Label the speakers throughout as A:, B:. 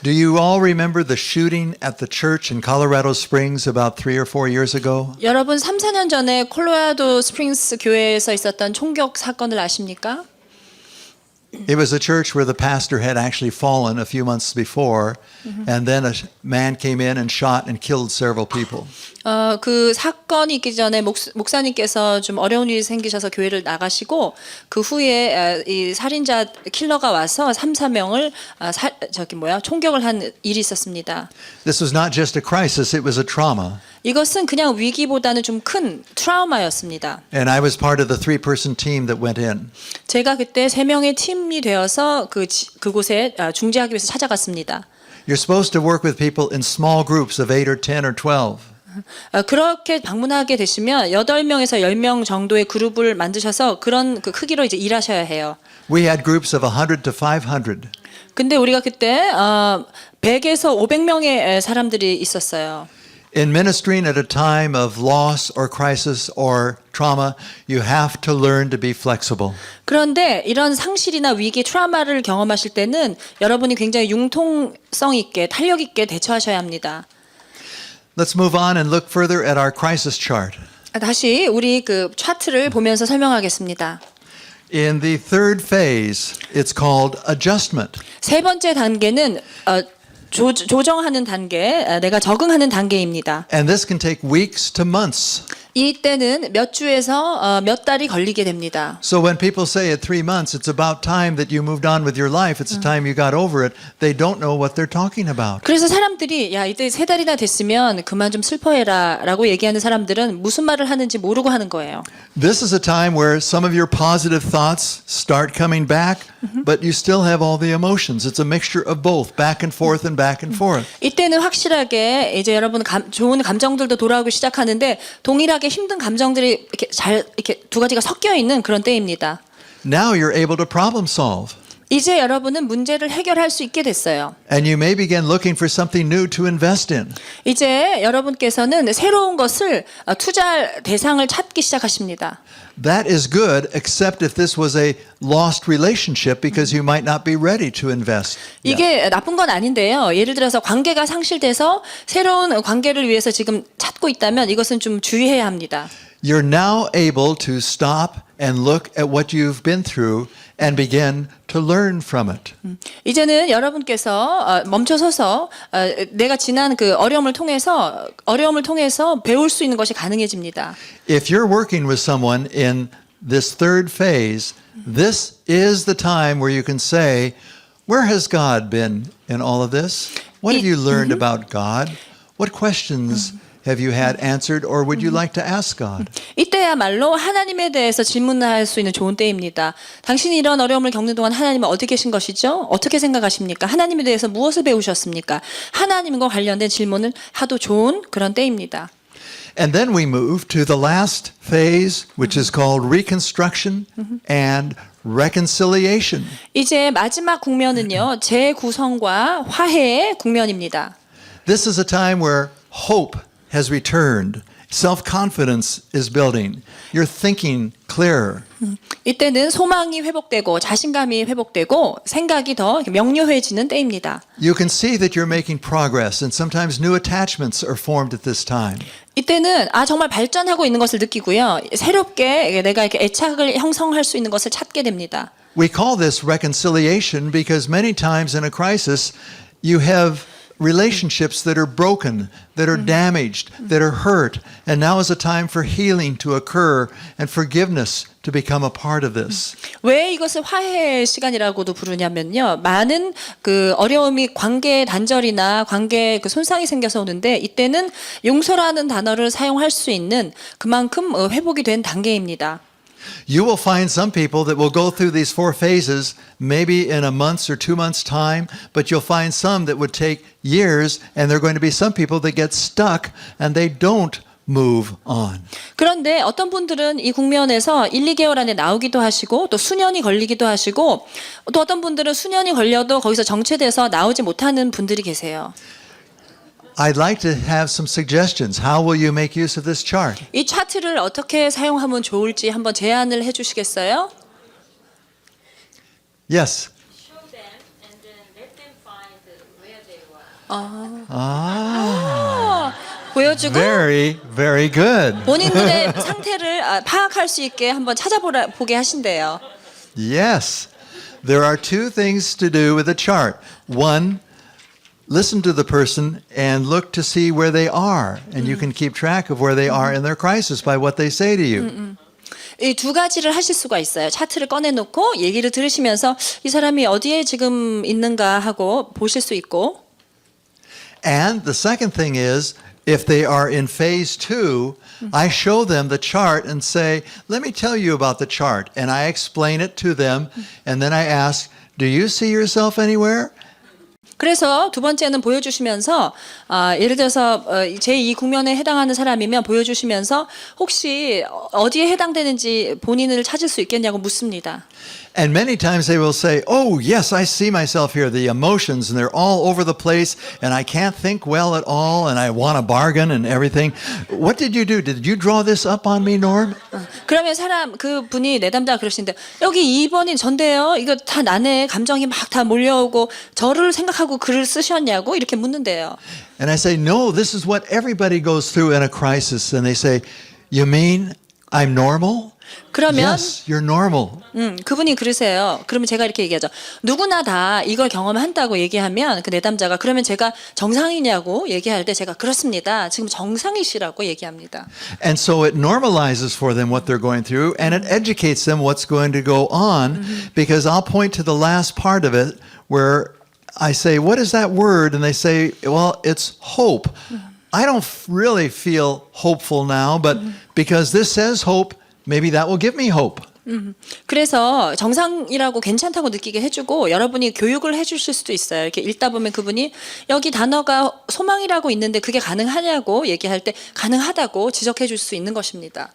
A: Do you all remember the shooting at the church in Colorado Springs about 3 or 4 years ago?
B: 여러분 3, 4년 전에 콜로라도 스프링스 교회에서 있었던 총격 사건을 아십니까?
A: It was a church where the pastor had actually fallen a few months before, and then a man came in and shot and killed several people.
B: 그 사건이 있기 전에 목사님께서 좀 어려운 일이 생기셔서 교회를 나가시고 그 후에 이 살인자 킬러가 와서 3, 4명을 총격을 한 일이 있었습니다.
A: This was not just a crisis, it was a trauma.
B: 이것은 그냥 위기보다는 좀 큰 트라우마였습니다.
A: And I was part of the 3-person team that went in.
B: 제가 그때 3명의 팀이 되어서 그곳에 중재하기 위해서 찾아갔습니다.
A: You're supposed to work with people in small groups of 8 or 10 or 12.
B: 그렇게 방문하게 되시면 8명에서 10명 정도의 그룹을 만드셔서 그런 그 크기로 이제 일하셔야 해요.
A: We had groups of 100 to 500.
B: 근데 우리가 그때 100에서 500명의 사람들이 있었어요.
A: In ministering at a time of loss or crisis or trauma, you have to learn to be flexible.
B: 그런데 이런 상실이나 위기, 트라우마를 경험하실 때는 여러분이 굉장히 융통성 있게, 탄력 있게 대처하셔야 합니다.
A: Let's move on and look further at our crisis chart.
B: 다시 우리 그 차트를 보면서 설명하겠습니다.
A: In the third phase, it's called adjustment.
B: 세 번째 단계는 조정하는 단계, 내가 적응하는 단계입니다.
A: And this can take weeks to months.
B: 이때는 몇 주에서 몇 달이 걸리게 됩니다.
A: So when people say at 3 months, it's about time that you moved on with your life, it's the time you got over it, they don't know what they're talking about.
B: 그래서 사람들이 야 이때 3달이나 됐으면 그만 좀 슬퍼해라 라고 얘기하는 사람들은 무슨 말을 하는지 모르고 하는 거예요.
A: This is a time where some of your positive thoughts start coming back, but you still have all the emotions. It's a mixture of both, back and forth and back and forth.
B: 이때는 확실하게 이제 여러분 좋은 감정들도 돌아오기 시작하는데 동일하게 힘든 감정들이 이렇게 두 가지가 섞여 있는 그런 때입니다.
A: Now you're able to problem solve.
B: 이제 여러분은 문제를 해결할 수 있게 됐어요.
A: And you may begin looking for something new to invest in.
B: 이제 여러분께서는 새로운 것을 투자할 대상을 찾기 시작하십니다.
A: That is good, except if this was a lost relationship because you might not be ready to invest.
B: 이게 나쁜 건 아닌데요. 예를 들어서 관계가 상실돼서 새로운 관계를 위해서 지금 찾고 있다면 이것은 좀 주의해야 합니다.
A: You're now able to stop and look at what you've been through and begin to learn from it.
B: 이제는 여러분께서 멈춰서서 내가 지난 그 어려움을 통해서 배울 수 있는 것이 가능해집니다.
A: If you're working with someone in this third phase, this is the time where you can say, where has God been in all of this? What have you learned about God? What questions have you had answered or would you like to ask God?
B: 이때야말로 하나님에 대해서 질문할 수 있는 좋은 때입니다. 당신이 이런 어려움을 겪는 동안 하나님은 어디 계신 것이죠? 어떻게 생각하십니까? 하나님에 대해서 무엇을 배우셨습니까? 하나님과 관련된 질문을 하도 좋은 그런 때입니다.
A: And then we move to the last phase, which is called reconstruction and reconciliation.
B: 이제 마지막 국면은요, 재구성과 화해의 국면입니다.
A: This is a time where hope has returned. Self-confidence is building. You're thinking clearer.
B: 이때는 소망이 회복되고 자신감이 회복되고 생각이 더 명료해지는 때입니다.
A: You can see that you're making progress and sometimes new attachments are formed at this time.
B: 이때는 정말 발전하고 있는 것을 느끼고요. 새롭게 내가 이렇게 애착을 형성할 수 있는 것을 찾게 됩니다.
A: We call this reconciliation because many times in a crisis you have relationships that are broken, that are damaged, that are hurt, and now is a time for healing to occur and forgiveness to become a part of this.
B: 왜 이것을 화해의 시간이라고도 부르냐면요. 많은 그 어려움이 관계 단절이나 관계 그 손상이 생겨서 오는데 이때는 용서라는 단어를 사용할 수 있는 그만큼 회복이 된 단계입니다.
A: You will find some people that will go through these 4 phases maybe in a month's or 2 months' time, but you'll find some that would take years, and there are going to be some people that get stuck and they don't move on.
B: 그런데 어떤 분들은 이 국면에서 1, 2개월 안에 나오기도 하시고 또 수년이 걸리기도 하시고 또 어떤 분들은 수년이 걸려도 거기서 정체돼서 나오지 못하는 분들이 계세요.
A: I'd like to have some suggestions. How will you make use of this chart?
B: 이 차트를 어떻게 사용하면 좋을지 한번 제안을 해주시겠어요?
A: Yes.
C: Show them and then let them find where they
B: 보여주고
A: Very, very good.
B: 본인들의 상태를 파악할 수 있게 한번 찾아보게 하신대요.
A: Yes. There are two things to do with a chart. One, listen to the person and look to see where they are. And you can keep track of where they are in their crisis by what they say to you.
B: 이 두 가지를 하실 수가 있어요. 차트를 꺼내놓고 얘기를 들으시면서 이 사람이 어디에 지금 있는가 하고 보실 수 있고.
A: And the second thing is, if they are in phase 2, I show them the chart and say, let me tell you about the chart. And I explain it to them. And then I ask, do you see yourself anywhere?
B: 그래서 두 번째는 보여주시면서 예를 들어서 제2 국면에 해당하는 사람이면 보여주시면서 혹시 어디에 해당되는지 본인을 찾을 수 있겠냐고 묻습니다.
A: And many times they will say, oh, yes, I see myself here. The emotions, and they're all over the place, and I can't think well at all, and I want to bargain and everything. What did you do? Did you draw this up on me, Norm?
B: 그러면 그 분이 내담자가 그러시는데 여기 2번이 전데요. 이거 다 나네. 감정이 막 다 몰려오고 저를 생각하고 글을 쓰셨냐고 이렇게 묻는데요.
A: And I say, no, this is what everybody goes through in a crisis. And they say, you mean I'm normal?
B: 그러면
A: Yes, you're normal.
B: 그분이 그러세요. 그러면 제가 이렇게 얘기하죠. 누구나 다 이걸 경험한다고 얘기하면 그 내담자가 그러면 제가 정상이냐고 얘기할 때 제가 그렇습니다. 지금 정상이시라고 얘기합니다.
A: And so it normalizes for them what they're going through, and it educates them what's going to go on, because I'll point to the last part of it where I say, what is that word? And they say, well, it's hope. I don't really feel hopeful now, but because this says hope, maybe that will give me hope.
B: 그래서 정상이라고 괜찮다고 느끼게 해주고 여러분이 교육을 해주실 수도 있어요. 이렇게 읽다 보면 그분이 여기 단어가 소망이라고 있는데 그게 가능하냐고 얘기할 때 가능하다고 지적해 줄 수 있는 것입니다.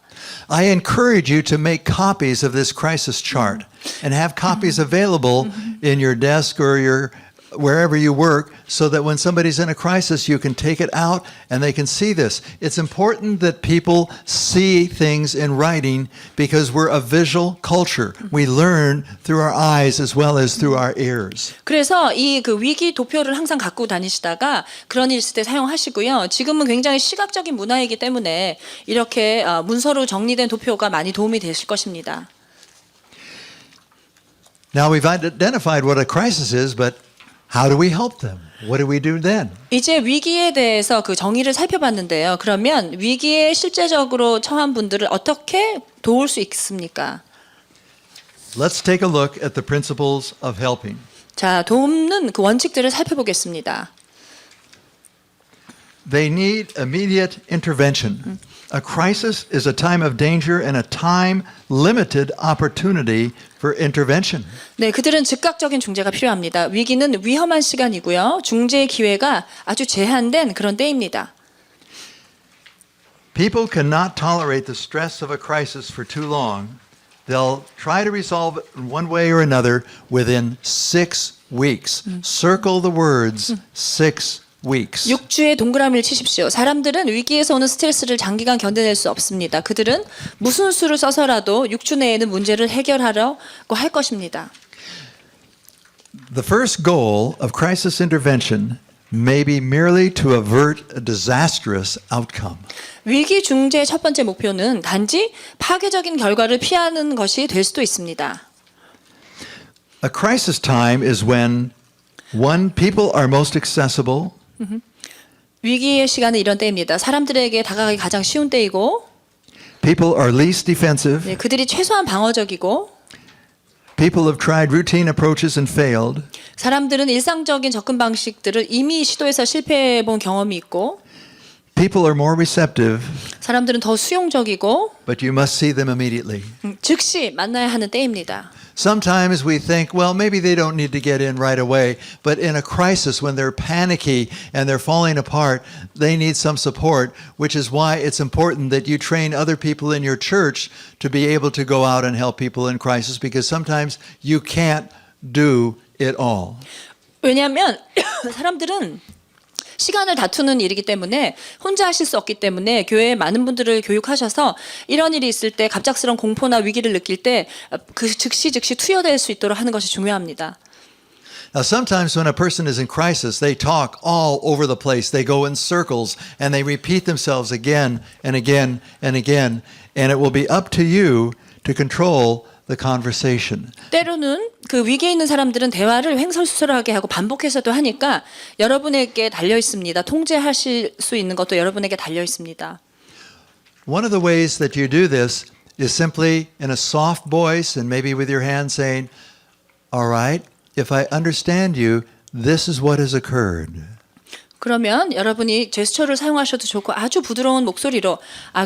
A: I encourage you to make copies of this crisis chart and have copies available in your desk or your wherever you work, so that when somebody's in a crisis, you can take it out and they can see this. It's important that people see things in writing because we're a visual culture. We learn through our eyes as well as through our ears.
B: 그래서 이 그 위기 도표를 항상 갖고 다니시다가 그런 일 있을 때 사용하시고요. 지금은 굉장히 시각적인 문화이기 때문에 이렇게 문서로 정리된 도표가 많이 도움이 되실 것입니다.
A: Now we've identified what a crisis is, but how do we help them? What do we do then?
B: 이제 위기에 대해서 그 정의를 살펴봤는데요. 그러면 위기에 실제적으로 처한 분들을 어떻게 도울 수 있습니까?
A: Let's take a look at the principles of helping.
B: 자, 돕는 그 원칙들을 살펴보겠습니다.
A: They need immediate intervention. A crisis is a time of danger and a time-limited opportunity for intervention.
B: 네, 그들은 즉각적인 중재가 필요합니다. 위기는 위험한 시간이고요. 중재의 기회가 아주 제한된 그런 때입니다.
A: People cannot tolerate the stress of a crisis for too long. They'll try to resolve it in one way or another within 6 weeks. Circle the words 6 weeks.
B: 6주에 동그라미를 치십시오. 사람들은 위기에서 오는 스트레스를 장기간 견뎌낼 수 없습니다. 그들은 무슨 수를 써서라도 6주 내에는 문제를 해결하려고 할 것입니다.
A: The first goal of crisis intervention may be merely to avert a disastrous outcome.
B: 위기 중재의 첫 번째 목표는 단지 파괴적인 결과를 피하는 것이 될 수도 있습니다.
A: A crisis time is when, one, people are most accessible.
B: 위기의 시간은 이런 때입니다. 사람들에게 다가가기 가장 쉬운 때이고,
A: People are least defensive.
B: 네, 그들이 최소한 방어적이고,
A: People have tried routine approaches and failed.
B: 사람들은 일상적인 접근 방식들을 이미 시도해서 실패해 본 경험이 있고,
A: People are more receptive,
B: 사람들은 더 수용적이고,
A: but you must see them immediately.
B: 즉시 만나야 하는 때입니다.
A: Sometimes we think, well, maybe they don't need to get in right away, but in a crisis when they're panicky and they're falling apart, they need some support, which is why it's important that you train other people in your church to be able to go out and help people in crisis, because sometimes you can't do it all.
B: 왜냐하면 사람들은 시간을 다투는 일이기 때문에 혼자 하실 수 없기 때문에 교회에 많은 분들을 교육하셔서 이런 일이 있을 때 갑작스러운 공포나 위기를 느낄 때 그 즉시 투여될 수 있도록 하는 것이 중요합니다.
A: Now, sometimes when a person is in crisis, they talk all over the place. They go in circles and they repeat themselves again and again and again. And it will be up to you to control the conversation.
B: 때로는 그 위기에 있는 사람들은 대화를 횡설수설하게 하고 반복해서도 하니까 여러분에게 달려 있습니다. 통제하실 수 있는 것도 여러분에게 달려 있습니다.
A: One of the ways that you do this is simply in a soft voice and maybe with your hand saying, all right, if I understand you, this is what has occurred.
B: 그러면 여러분이 제스처를 사용하셔도 좋고 아주 부드러운 목소리로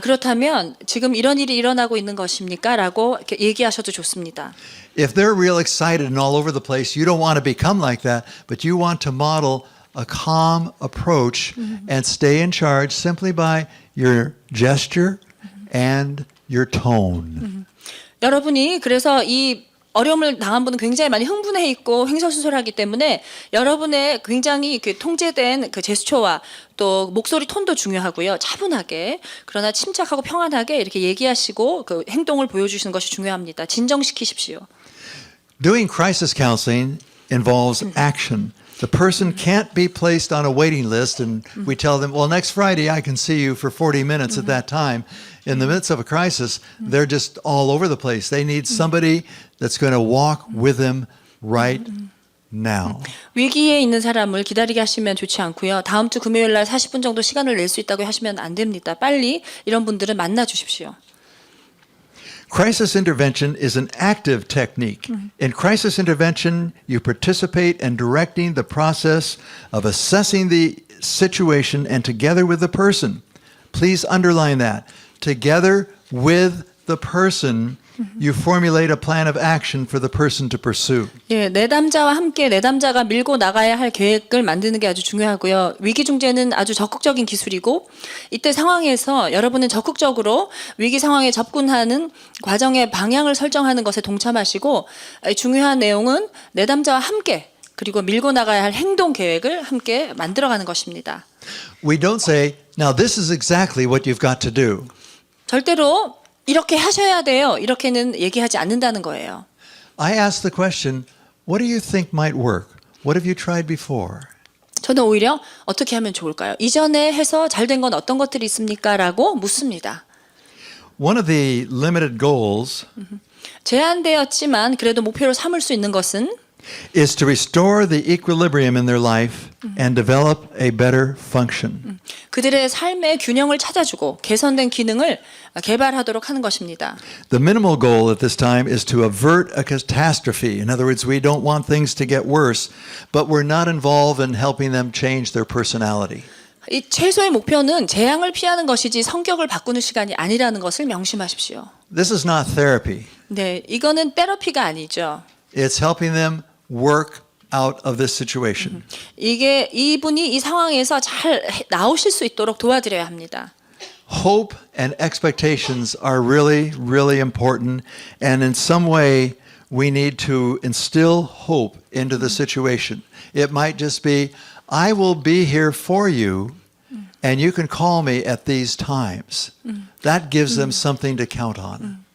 B: 그렇다면 지금 이런 일이 일어나고 있는 것입니까? 라고 이렇게 얘기하셔도 좋습니다.
A: If they're real excited and all over the place, you don't want to become like that, but you want to model a calm approach and stay in charge simply by your gesture and your tone.
B: 여러분이 그래서 이 어려움을 당한 분은 굉장히 많이 흥분해 있고 횡설수설하기 때문에 여러분의 굉장히 그 통제된 그 제스처와 또 목소리 톤도 중요하고요. 차분하게 그러나 침착하고 평안하게 이렇게 얘기하시고 그 행동을 보여주시는 것이 중요합니다. 진정시키십시오.
A: Doing crisis counseling involves action. The person can't be placed on a waiting list and we tell them, well, next Friday I can see you for 40 minutes at that time. In the midst of a crisis, they're just all over the place. They need somebody that's going to walk with them right now.
B: 위기에 있는 사람을 기다리게 하시면 좋지 않고요. 다음 주 금요일 날 40분 정도 시간을 낼 수 있다고 하시면 안 됩니다. 빨리 이런 분들은 만나 주십시오.
A: Crisis intervention is an active technique. In crisis intervention, you participate in directing the process of assessing the situation and together with the person. Please underline that. Together with the person, you formulate a plan of action for the person to pursue.
B: 예, 내담자와 함께 내담자가 밀고 나가야 할 계획을 만드는 게 아주 중요하고요. 위기 중재는 아주 적극적인 기술이고 이때 상황에서 여러분은 적극적으로 위기 상황에 접근하는 과정의 방향을 설정하는 것에 동참하시고 중요한 내용은 내담자와 함께 그리고 밀고 나가야 할 행동 계획을 함께 만들어가는 것입니다.
A: We don't say, now this is exactly what you've got to do.
B: 절대로 이렇게 하셔야 돼요. 이렇게는 얘기하지 않는다는 거예요.
A: I ask the question, what do you think might work? What have you tried before?
B: 저는 오히려 어떻게 하면 좋을까요? 이전에 해서 잘 된 건 어떤 것들이 있습니까? 라고 묻습니다.
A: One of the limited goals
B: 제한되었지만 그래도 목표로 삼을 수 있는 것은
A: is to restore the equilibrium in their life and develop a better function.
B: 그들의 삶의 균형을 찾아주고 개선된 기능을 개발하도록 하는 것입니다.
A: The minimal goal at this time is to avert a catastrophe. In other words, we don't want things to get worse, but we're not involved in helping them change their personality.
B: 이 최소의 목표는 재앙을 피하는 것이지 성격을 바꾸는 시간이 아니라는 것을 명심하십시오.
A: This is not therapy.
B: 네, 이거는 테라피가 아니죠.
A: It's helping them work out of this situation.
B: 이게 이분이 이 상황에서 잘 나오실 수 있도록 도와드려야 합니다.
A: Hope and expectations are really, really important. And in some way, we need to instill hope into the situation. It might just be, I will be here for you, and you can call me at these times. That gives them something to count on.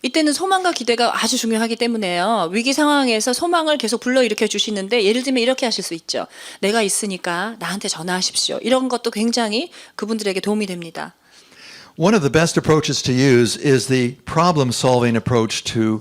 B: 이때는 소망과 기대가 아주 중요하기 때문에요. 위기 상황에서 소망을 계속 불러일으켜 주시는데 예를 들면 이렇게 하실 수 있죠. 내가 있으니까 나한테 전화하십시오. 이런 것도 굉장히 그분들에게 도움이 됩니다.
A: One of the best approaches to use is the problem-solving approach to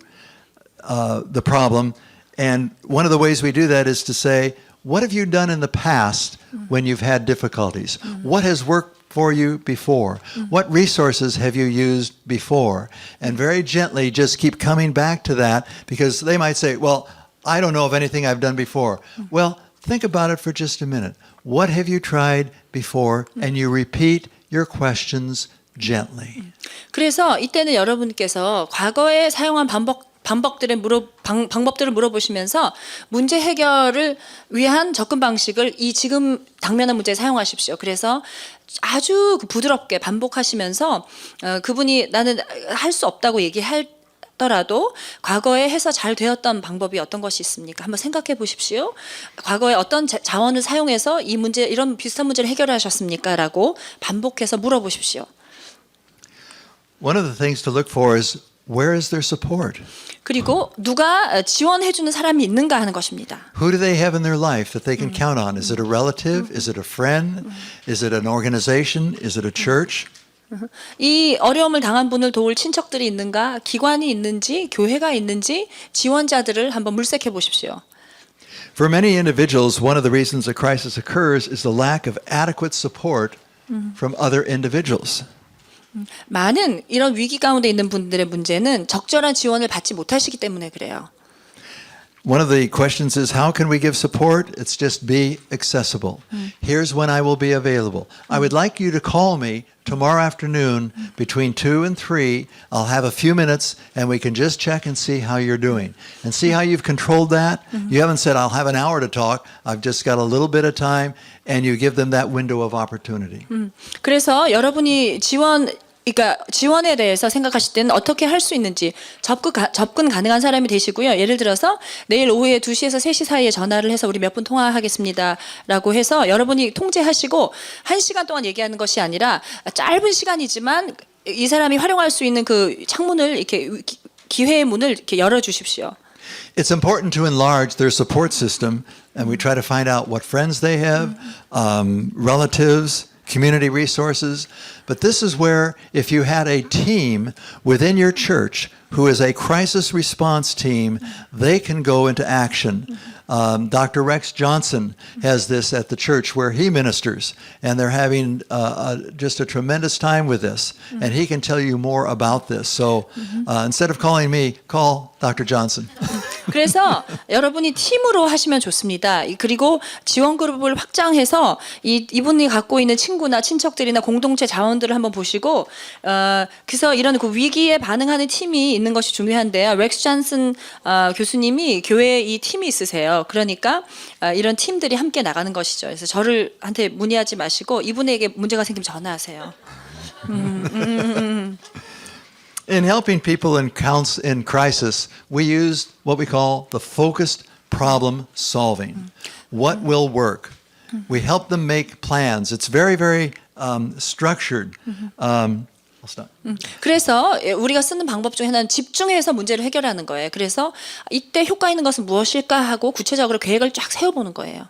A: the problem. And one of the ways we do that is to say, what have you done in the past when you've had difficulties? What has worked for you before? What resources have you used before? And very gently just keep coming back to that because they might say, well, I don't know of anything I've done before. Well, think about it for just a minute. What have you tried before? And you repeat your questions gently.
B: 그래서 이때는 여러분께서 과거에 사용한 방법들을 물어보시면서 문제 해결을 위한 접근 방식을 이 지금 당면한 문제에 사용하십시오. 그래서 아주 부드럽게 반복하시면서 그분이 나는 할 수 없다고 얘기하더라도 과거에 해서 잘 되었던 방법이 어떤 것이 있습니까? 한번 생각해 보십시오. 과거에 어떤 자원을 사용해서 이 문제 이런 비슷한 문제를 해결하셨습니까? 라고 반복해서 물어보십시오.
A: One of the things to look for is where is their support?
B: 그리고 누가 지원해주는 사람이 있는가 하는 것입니다.
A: Who do they have in their life that they can count on? Is it a relative? Is it a friend? Is it an organization? Is it a church?
B: 이 어려움을 당한 분을 도울 친척들이 있는가, 기관이 있는지, 교회가 있는지 지원자들을 한번 물색해 보십시오.
A: For many individuals, one of the reasons a crisis occurs is the lack of adequate support from other individuals.
B: 많은 이런 위기 가운데 있는 분들의 문제는 적절한 지원을 받지 못하시기 때문에 그래요.
A: One of the questions is, how can we give support? It's just be accessible. Here's when I will be available. I would like you to call me tomorrow afternoon between 2 and 3. I'll have a few minutes and we can just check and see how you're doing. And see how you've controlled that? You haven't said, I'll have an hour to talk. I've just got a little bit of time. And you give them that window of opportunity.
B: 그래서 여러분이 그러니까 지원에 대해서 생각하실 때는 어떻게 할 수 있는지 접근 가능한 사람이 되시고요. 예를 들어서 내일 오후에 2시에서 3시 사이에 전화를 해서 우리 몇 분 통화하겠습니다 라고 해서 여러분이 통제하시고 1시간 동안 얘기하는 것이 아니라 짧은 시간이지만 이 사람이 활용할 수 있는 그 창문을 이렇게 기회의 문을 이렇게 열어주십시오.
A: It's important to enlarge their support system, and we try to find out what friends they have, relatives, community resources. But this is where, if you had a team within your church who is a crisis response team, they can go into action. Dr. Rex Johnson has this at the church where he ministers, and they're having just a tremendous time with this. And he can tell you more about this. So instead of calling me, call Dr. Johnson.
B: 그래서 여러분이 팀으로 하시면 좋습니다. 그리고 지원 그룹을 확장해서 이분이 갖고 있는 친구나 친척들이나 공동체 자원들을 한번 보시고 그래서 이런 그 위기에 반응하는 팀이 있는 것이 중요한데요. 렉스 존슨 교수님이 교회에 이 팀이 있으세요. 그러니까 이런 팀들이 함께 나가는 것이죠. 그래서 저한테 문의하지 마시고 이분에게 문제가 생기면 전화하세요.
A: In helping people in crisis, we use what we call the focused problem solving. What will work? We help them make plans. It's very, very structured. I'll stop.
B: 그래서 우리가 쓰는 방법 중에 하나는 집중해서 문제를 해결하는 거예요. 그래서 이때 효과 있는 것은 무엇일까 하고 구체적으로 계획을 쫙 세워보는 거예요.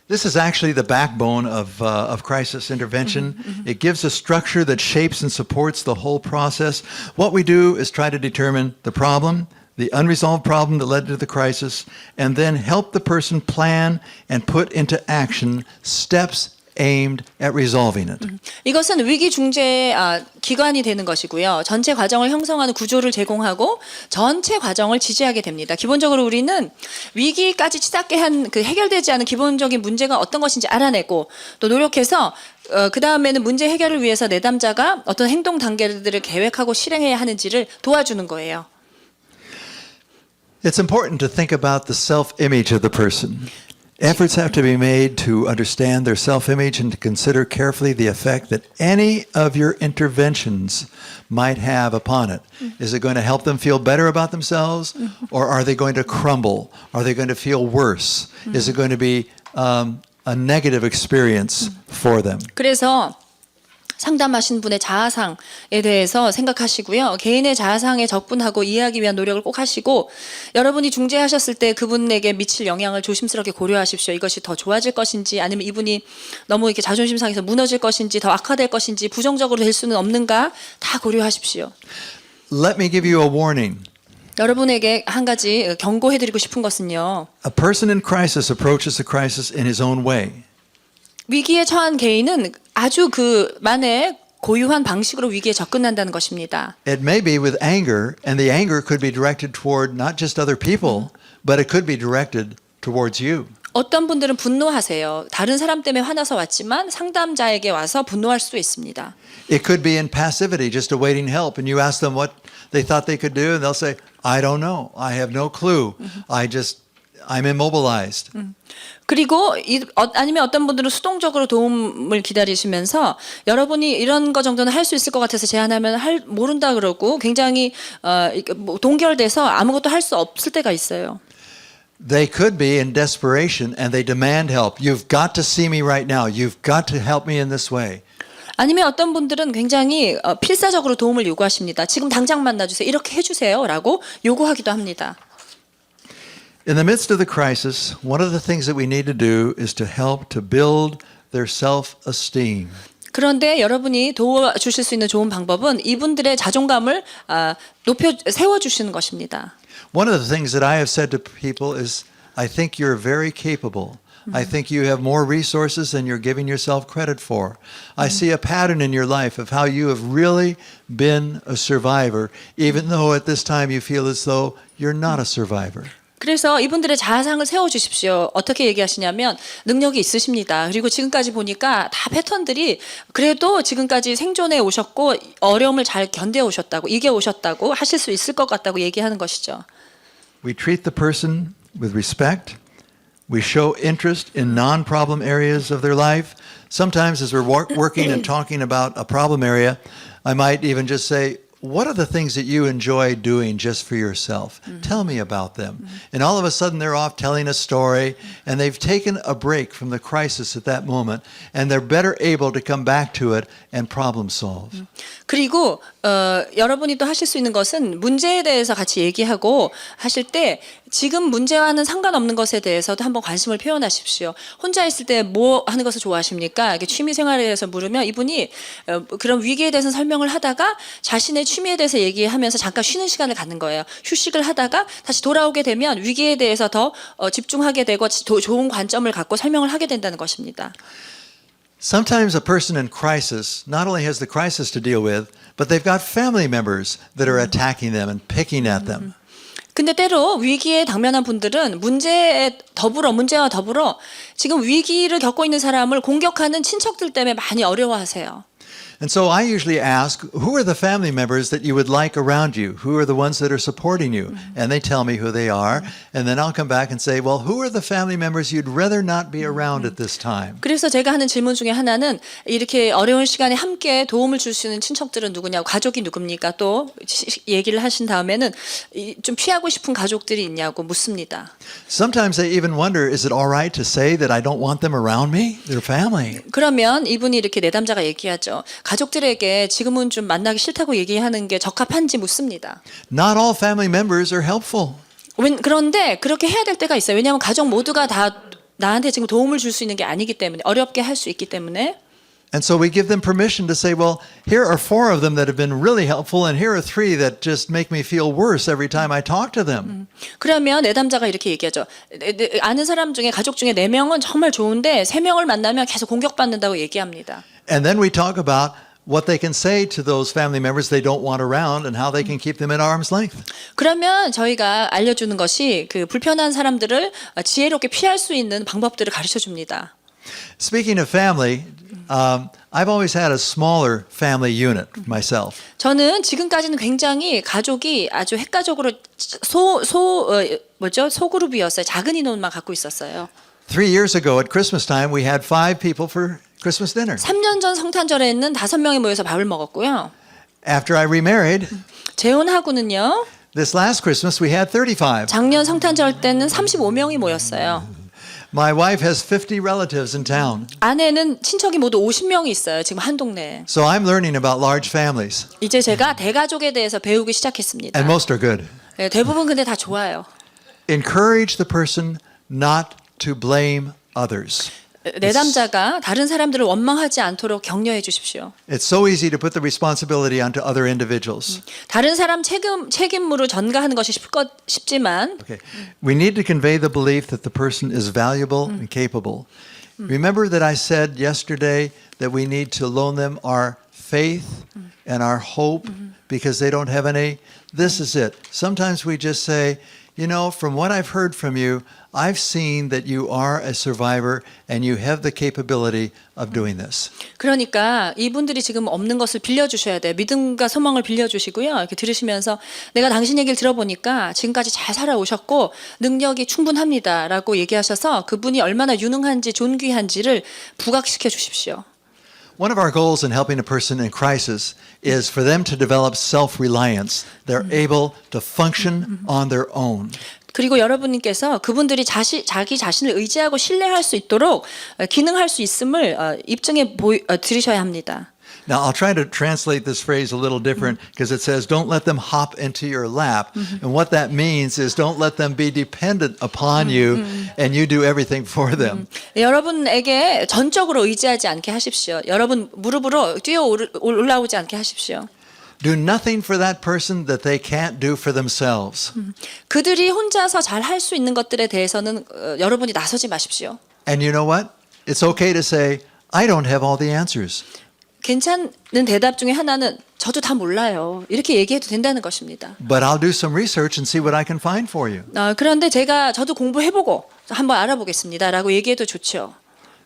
A: This is actually the backbone of crisis intervention. It gives a structure that shapes and supports the whole process. What we do is try to determine the problem, the unresolved problem that led to the crisis, and then help the person plan and put into action steps aimed at resolving it.
B: 이것은 위기 중재 기관이 되는 것이고요. 전체 과정을 형성하는 구조를 제공하고 전체 과정을 지지하게 됩니다. 기본적으로 우리는 위기까지 치닫게 한 그 해결되지 않은 기본적인 문제가 어떤 것인지 알아내고 또 노력해서 그 다음에는 문제 해결을 위해서 내담자가 어떤 행동 단계들을 계획하고 실행해야 하는지를 도와주는 거예요.
A: It's important to think about the self-image of the person. Efforts have to be made to understand their self-image and to consider carefully the effect that any of your interventions might have upon it. Is it going to help them feel better about themselves, or are they going to crumble? Are they going to feel worse? Is it going to be a negative experience for them?
B: 그래서 상담하신 분의 자아상에 대해서 생각하시고요. 개인의 자아상에 접근하고 이해하기 위한 노력을 꼭 하시고 여러분이 중재하셨을 때 그분에게 미칠 영향을 조심스럽게 고려하십시오. 이것이 더 좋아질 것인지 아니면 이분이 너무 이렇게 자존심 상해서 무너질 것인지 더 악화될 것인지 부정적으로 될 수는 없는가 다 고려하십시오.
A: Let me give you a warning.
B: 여러분에게 한 가지 경고해드리고 싶은 것은요.
A: A person in crisis approaches the crisis in his own way.
B: 위기에 처한 개인은 아주 그만의 고유한 방식으로 위기에 접근한다는 것입니다.
A: It may be with anger, and the anger could be directed toward not just other people, but it could be directed towards you.
B: 어떤 분들은 분노하세요. 다른 사람 때문에 화나서 왔지만 상담자에게 와서 분노할 수도 있습니다.
A: It could be in passivity, just awaiting help, and you ask them what they thought they could do, and they'll say, I don't know. I have no clue. I'm immobilized.
B: 그리고 아니면 어떤 분들은 수동적으로 도움을 기다리시면서 여러분이 이런 거 정도는 할 수 있을 것 같아서 제안하면 모른다 그러고 굉장히 동결돼서 아무것도 할 수 없을 때가 있어요.
A: They could be in desperation and they demand help. You've got to see me right now. You've got to help me in this way.
B: 아니면 어떤 분들은 굉장히 필사적으로 도움을 요구하십니다. 지금 당장 만나주세요. 이렇게 해주세요라고 요구하기도 합니다.
A: In the midst of the crisis, one of the things that we need to do is to help to build their self-esteem.
B: 그런데 여러분이 도와주실 수 있는 좋은 방법은 이분들의 자존감을 세워주시는 것입니다.
A: One of the things that I have said to people is, I think you're very capable. I think you have more resources than you're giving yourself credit for. I see a pattern in your life of how you have really been a survivor, even though at this time you feel as though you're not a survivor.
B: 그래서 이분들의 자아상을 세워주십시오. 어떻게 얘기하시냐면 능력이 있으십니다. 그리고 지금까지 보니까 다 패턴들이 그래도 지금까지 생존해 오셨고 어려움을 잘 견뎌 오셨다고 이겨 오셨다고 하실 수 있을 것 같다고 얘기하는 것이죠.
A: We treat the person with respect. We show interest in non-problem areas of their life. Sometimes as we're working and talking about a problem area, I might even just say, what are the things that you enjoy doing just for yourself? Tell me about them. And all of a sudden they're off telling a story and they've taken a break from the crisis at that moment and they're better able to come back to it and problem solve.
B: 그리고 여러분이 또 하실 수 있는 것은 문제에 대해서 같이 얘기하고 하실 때 지금 문제와는 상관없는 것에 대해서도 한번 관심을 표현하십시오. 혼자 있을 때 뭐 하는 것을 좋아하십니까? 이렇게 취미 생활에 대해서 물으면 이분이 그런 위기에 대해서 설명을 하다가 자신의 취미에 대해서 얘기하면서 잠깐 쉬는 시간을 갖는 거예요. 휴식을 하다가 다시 돌아오게 되면 위기에 대해서 더 집중하게 되고 좋은 관점을 갖고 설명을 하게 된다는 것입니다.
A: Sometimes a person in crisis not only has the crisis to deal with, but they've got family members that are attacking them and picking at them.
B: 근데 때로 위기에 당면한 분들은 문제와 더불어 지금 위기를 겪고 있는 사람을 공격하는 친척들 때문에 많이 어려워하세요.
A: And so I usually ask, who are the family members that you would like around you? Who are the ones that are supporting you? And they tell me who they are. And then I'll come back and say, well, who are the family members you'd rather not be around at this time?
B: 그래서 제가 하는 질문 중에 하나는 이렇게 어려운 시간에 함께 도움을 줄 수 있는 친척들은 누구냐고 가족이 누굽니까? 또 얘기를 하신 다음에는 좀 피하고 싶은 가족들이 있냐고 묻습니다.
A: Sometimes they even wonder, is it all right to say that I don't want them around me? They're family.
B: 그러면 이분이 이렇게 내담자가 얘기하죠. 가족들에게 지금은 좀 만나기 싫다고 얘기하는 게 적합한지 묻습니다.
A: Not all family members are helpful.
B: 그런데 그렇게 해야 될 때가 있어요. 왜냐하면 가족 모두가 다 나한테 지금 도움을 줄 수 있는 게 아니기 때문에 어렵게 할 수 있기 때문에.
A: And so we give them permission to say, well, here are 4 of them that have been really helpful and here are 3 that just make me feel worse every time I talk to them.
B: 그러면 내담자가 이렇게 얘기하죠. 아는 사람 중에 가족 중에 4명은 정말 좋은데 3명을 만나면 계속 공격받는다고 얘기합니다.
A: And then we talk about what they can say to those family members they don't want around and how they can keep them at arm's length.
B: 그러면 저희가 알려주는 것이 그 불편한 사람들을 지혜롭게 피할 수 있는 방법들을 가르쳐 줍니다.
A: Speaking of family, I've always had a smaller family unit myself.
B: 저는 지금까지는 굉장히 가족이 아주 핵가족으로 소그룹이었어요. 작은 인원만 갖고 있었어요.
A: 3 years ago at Christmas time, we had 5 people for Christmas dinner.
B: 3년 전 성탄절에는 5명이 모여서 밥을 먹었고요.
A: After I remarried,
B: 재혼하고는요.
A: this last Christmas we had 35.
B: 작년 성탄절 때는 35명이 모였어요.
A: My wife has 50 relatives in town.
B: 아내는 친척이 모두 50명이 있어요. 지금 한 동네에.
A: So I'm learning about large families,
B: 이제 제가 대가족에 대해서 배우기 시작했습니다.
A: and most are good.
B: 네, 대부분 근데 다 좋아요.
A: Encourage the person not to blame others.
B: 내담자가 다른 사람들을 원망하지 않도록 격려해 주십시오.
A: It's so easy to put the responsibility onto other individuals.
B: 다른 사람 책임으로 전가하는 것이 쉽지만
A: Okay. We need to convey the belief that the person is valuable and capable. Remember that I said yesterday that we need to loan them our faith and our hope because they don't have any? This is it. Sometimes we just say, you know, from what I've heard from you, I've seen that you are a survivor and you have the capability of doing this.
B: 그러니까 이분들이 지금 없는 것을 빌려주셔야 돼요. 믿음과 소망을 빌려주시고요. 이렇게 들으시면서 내가 당신 얘기를 들어보니까 지금까지 잘 살아오셨고 능력이 충분합니다라고 얘기하셔서 그분이 얼마나 유능한지 존귀한지를 부각시켜 주십시오.
A: One of our goals in helping a person in crisis is for them to develop self-reliance. They're able to function on their own.
B: 그리고 여러분께서 그분들이 자기 자신을 의지하고 신뢰할 수 있도록 기능할 수 있음을 입증해 드리셔야 합니다.
A: Now, I'll try to translate this phrase a little different because it says, don't let them hop into your lap. And what that means is don't let them be dependent upon you and you do everything for them.
B: 여러분에게 전적으로 의지하지 않게 하십시오. 여러분 무릎으로 뛰어 올라오지 않게 하십시오.
A: Do nothing for that person that they can't do for themselves.
B: 그들이 혼자서 잘 할 수 있는 것들에 대해서는 여러분이 나서지 마십시오.
A: And you know what? It's okay to say, I don't have all the answers.
B: 괜찮은 대답 중에 하나는 저도 다 몰라요. 이렇게 얘기해도 된다는 것입니다.
A: But I'll do some research and see what I can find for you.
B: 그런데 저도 공부해보고 한번 알아보겠습니다라고 얘기해도 좋죠.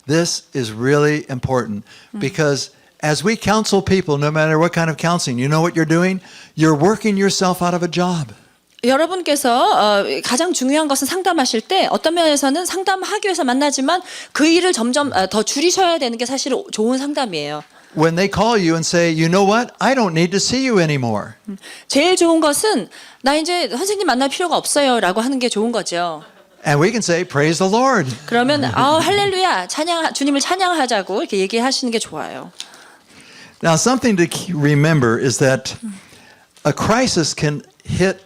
A: This is really important because as we counsel people, no matter what kind of counseling, you know what you're doing? You're working yourself out of a job.
B: 여러분께서 가장 중요한 것은 상담하실 때 어떤 면에서는 상담하기 위해서 만나지만 그 일을 점점 더 줄이셔야 되는 게 사실 좋은 상담이에요.
A: When they call you and say, you know what? I don't need to see you anymore.
B: 제일 좋은 것은 나 이제 선생님 만날 필요가 없어요 라고 하는 게 좋은 거죠.
A: And we can say, praise the Lord.
B: 그러면 할렐루야 주님을 찬양하자고 이렇게 얘기하시는 게 좋아요.
A: Now, something to remember is that a crisis can hit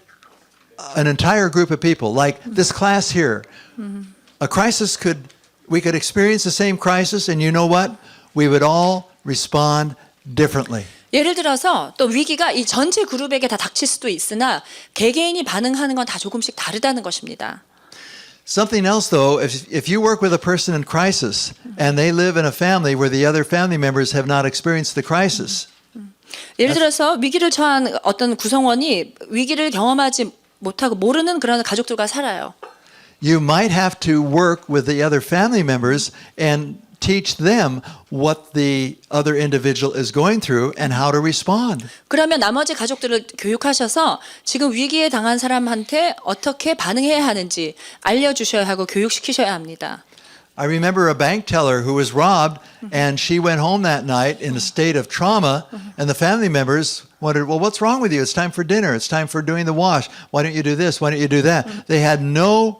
A: an entire group of people, like this class here. A crisis we could experience the same crisis, and you know what? We would all respond differently.
B: 예를 들어서 또 위기가 이 전체 그룹에게 다 닥칠 수도 있으나 개개인이 반응하는 건 다 조금씩 다르다는 것입니다.
A: Something else, though, if you work with a person in crisis and they live in a family where the other family members have not experienced the crisis.
B: 예를 들어서 위기를 처한 어떤 구성원이 위기를 경험하지 못하고 모르는 그런 가족들과 살아요.
A: You might have to work with the other family members and teach them what the other individual is going through and how to respond.
B: 그러면 나머지 가족들을 교육하셔서 지금 위기에 당한 사람한테 어떻게 반응해야 하는지 알려주셔야 하고 교육시키셔야 합니다.
A: I remember a bank teller who was robbed and she went home that night in a state of trauma and the family members wondered, well, what's wrong with you? It's time for dinner. It's time for doing the wash. Why don't you do this? Why don't you do that? They had no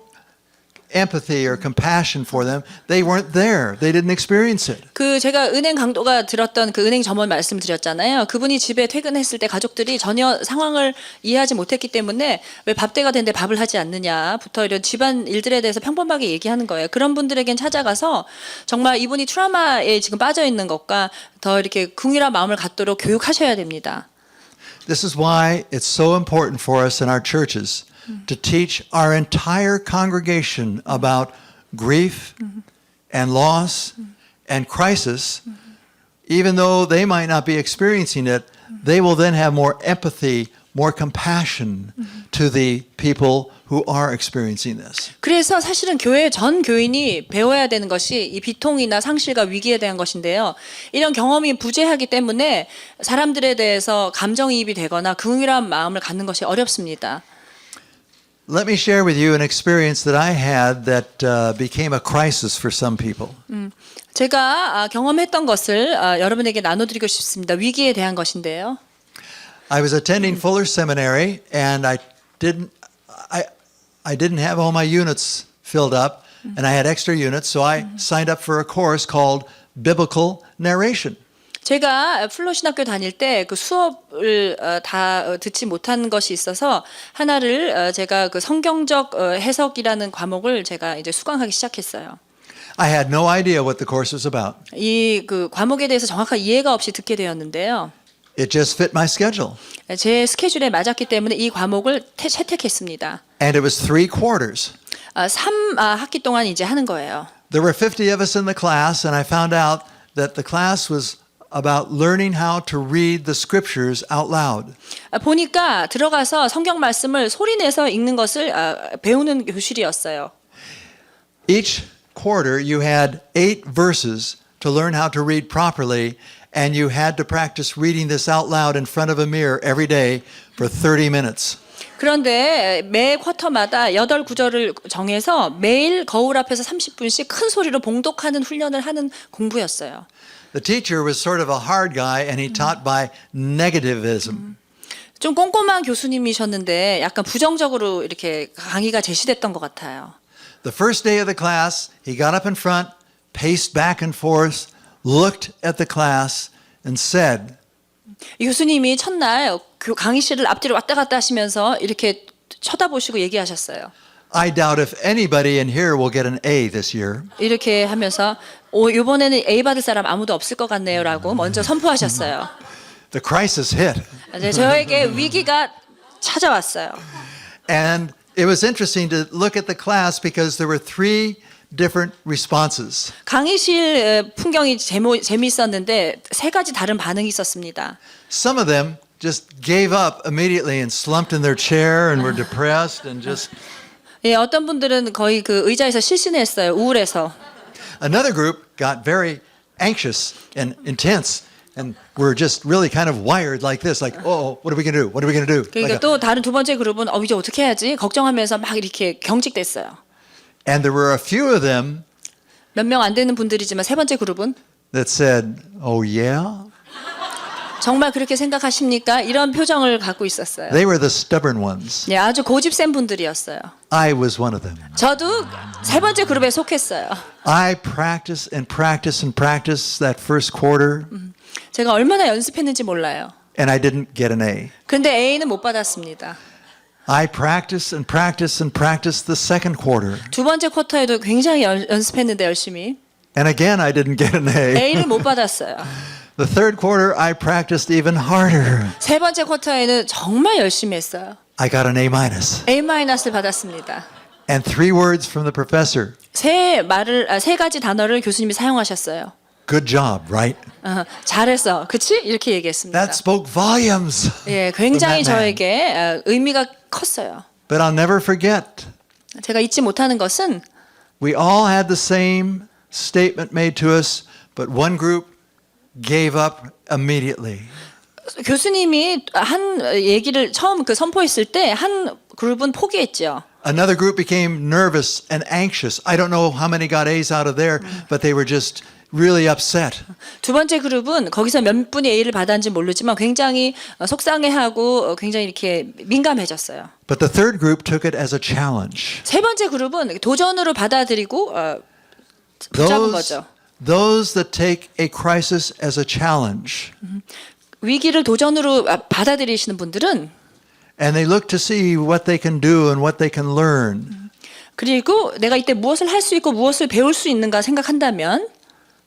A: empathy or compassion for them. They weren't there. They didn't experience it.
B: 제가 은행 강도가 들었던 그 은행 점원 말씀드렸잖아요. 그분이 집에 퇴근했을 때 가족들이 전혀 상황을 이해하지 못했기 때문에 왜 밥때가 됐는데 밥을 하지 않느냐부터 이런 집안 일들에 대해서 평범하게 얘기하는 거예요. 그런 분들에겐 찾아가서 정말 이분이 트라우마에 지금 빠져 있는 것과 더 이렇게 긍휼한 마음을 갖도록 교육하셔야 됩니다.
A: This is why it's so important for us in our churches to teach our entire congregation about grief and loss and crisis. Even though they might not be experiencing it, they will then have more empathy, more compassion to the people who are experiencing this.
B: 그래서 사실은 교회 전 교인이 배워야 되는 것이 이 비통이나 상실과 위기에 대한 것인데요. 이런 경험이 부재하기 때문에 사람들에 대해서 감정이입이 되거나 긍휼한 마음을 갖는 것이 어렵습니다.
A: Let me share with you an experience that I had that became a crisis for some people.
B: 제가 경험했던 것을 여러분에게 나눠드리고 싶습니다. 위기에 대한 것인데요.
A: I was attending Fuller Seminary, and I didn't have all my units filled up, and I had extra units, so I signed up for a course called Biblical Narration.
B: 제가 플러 신학교 다닐 때 그 수업을 다 듣지 못한 것이 있어서 하나를 제가 그 성경적 해석이라는 과목을 제가 이제 수강하기 시작했어요.
A: I had no idea what the course was about.
B: 이 그 과목에 대해서 정확한 이해가 없이 듣게 되었는데요.
A: It just fit my schedule.
B: 제 스케줄에 맞았기 때문에 이 과목을 채택했습니다.
A: And it was 3 quarters.
B: 3학기 동안 이제 하는 거예요.
A: There were 50 of us in the class, and I found out that the class was about learning how to read the scriptures out loud.
B: 보니까 들어가서 성경 말씀을 소리내서 읽는 것을 배우는 교실이었어요.
A: Each quarter you had 8 verses to learn how to read properly, and you had to practice reading this out loud in front of a mirror every day for 30 minutes.
B: 그런데 매 쿼터마다 8구절을 정해서 매일 거울 앞에서 30분씩 큰 소리로 봉독하는 훈련을 하는 공부였어요.
A: The teacher was sort of a hard guy, and he taught by negativism.
B: 좀 꼼꼼한 교수님이셨는데 약간 부정적으로 이렇게 강의가 제시됐던 것 같아요.
A: The first day of the class, he got up in front, paced back and forth, looked at the class, and said,
B: 이 교수님이 첫날 강의실을 앞뒤로 왔다 갔다 하시면서 이렇게 쳐다보시고 얘기하셨어요.
A: I doubt if anybody in here will get an A this year.
B: 이렇게 하면서 이번에는 A 받을 사람 아무도 없을 것 같네요라고 먼저 선포하셨어요.
A: The crisis hit.
B: 네, 저에게 위기가 찾아왔어요.
A: And it was interesting to look at the class because there were three different responses.
B: 강의실 풍경이 재미있었는데 세 가지 다른 반응이 있었습니다.
A: Some of them just gave up immediately and slumped in their chair and were depressed and just.
B: 예, 어떤 분들은 거의 그 의자에서 실신했어요. 우울해서.
A: Another group got very anxious and intense and were just really kind of wired like this, like, oh, what are we going to do? What are we going to do?
B: 그러니까 또 다른 두 번째 그룹은 이제 어떻게 해야지 걱정하면서 막 이렇게 경직됐어요.
A: And there were a few of them
B: 몇 명 안 되는 분들이지만 세 번째 그룹은
A: that said, oh, yeah?
B: 정말 그렇게 생각하십니까? 이런 표정을 갖고 있었어요.
A: They were the stubborn ones.
B: 네, 아주 고집센 분들이었어요.
A: I was one of them.
B: 저도 세 번째 그룹에 속했어요.
A: I practiced and practiced and practiced that first quarter,
B: 제가 얼마나 연습했는지 몰라요.
A: and I didn't get an A.
B: 근데 A는 못 받았습니다.
A: I practiced and practiced and practiced the second quarter,
B: 두 번째 쿼터에도 굉장히 연습했는데 열심히
A: and again I didn't get an A.
B: A를 못 받았어요.
A: The third quarter I practiced even harder.
B: 세 번째 쿼터에는 정말 열심히 했어요.
A: I got an A minus.
B: A-를 받았습니다.
A: And three words from the professor.
B: 세 가지 단어를 교수님이 사용하셨어요.
A: Good job, right?
B: 잘했어. 그치? 이렇게 얘기했습니다.
A: That spoke volumes.
B: 예, 굉장히
A: from that man.
B: 저에게 의미가 컸어요.
A: But I'll never forget.
B: 제가 잊지 못하는 것은
A: We all had the same statement made to us, but one group gave up immediately.
B: 교수님이 한 얘기를 처음 선포했을 때 한 그룹은 포기했죠.
A: Another group became nervous and anxious. I don't know how many got A's out of there, but they were just really upset.
B: 두 번째 그룹은 거기서 몇 분이 A를 받았는지 모르지만 굉장히 속상해하고 굉장히 이렇게 민감해졌어요.
A: But the third group took it as a challenge.
B: 세 번째 그룹은 도전으로 받아들이고 붙잡은 거죠.
A: Those that take a crisis as a challenge,
B: 위기를 도전으로 받아들이시는 분들은
A: and they look to see what they can do and what they can learn,
B: 그리고 내가 이때 무엇을 할 수 있고 무엇을 배울 수 있는가 생각한다면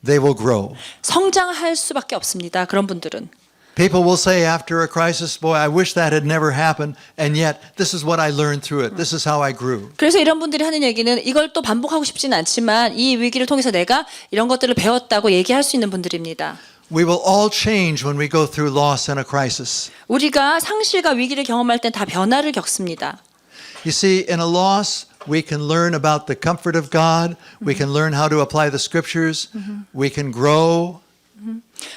A: they will grow.
B: 성장할 수밖에 없습니다. 그런 분들은.
A: People will say after a crisis, boy, I wish that had never happened, and yet this is what I learned through it. This is how I grew.
B: 그래서 이런 분들이 하는 얘기는 이걸 또 반복하고 싶지는 않지만 이 위기를 통해서 내가 이런 것들을 배웠다고 얘기할 수 있는 분들입니다.
A: We will all change when we go through loss and a crisis.
B: 우리가 상실과 위기를 경험할 땐 다 변화를 겪습니다.
A: You see, in a loss, we can learn about the comfort of God. We can learn how to apply the scriptures. We can grow.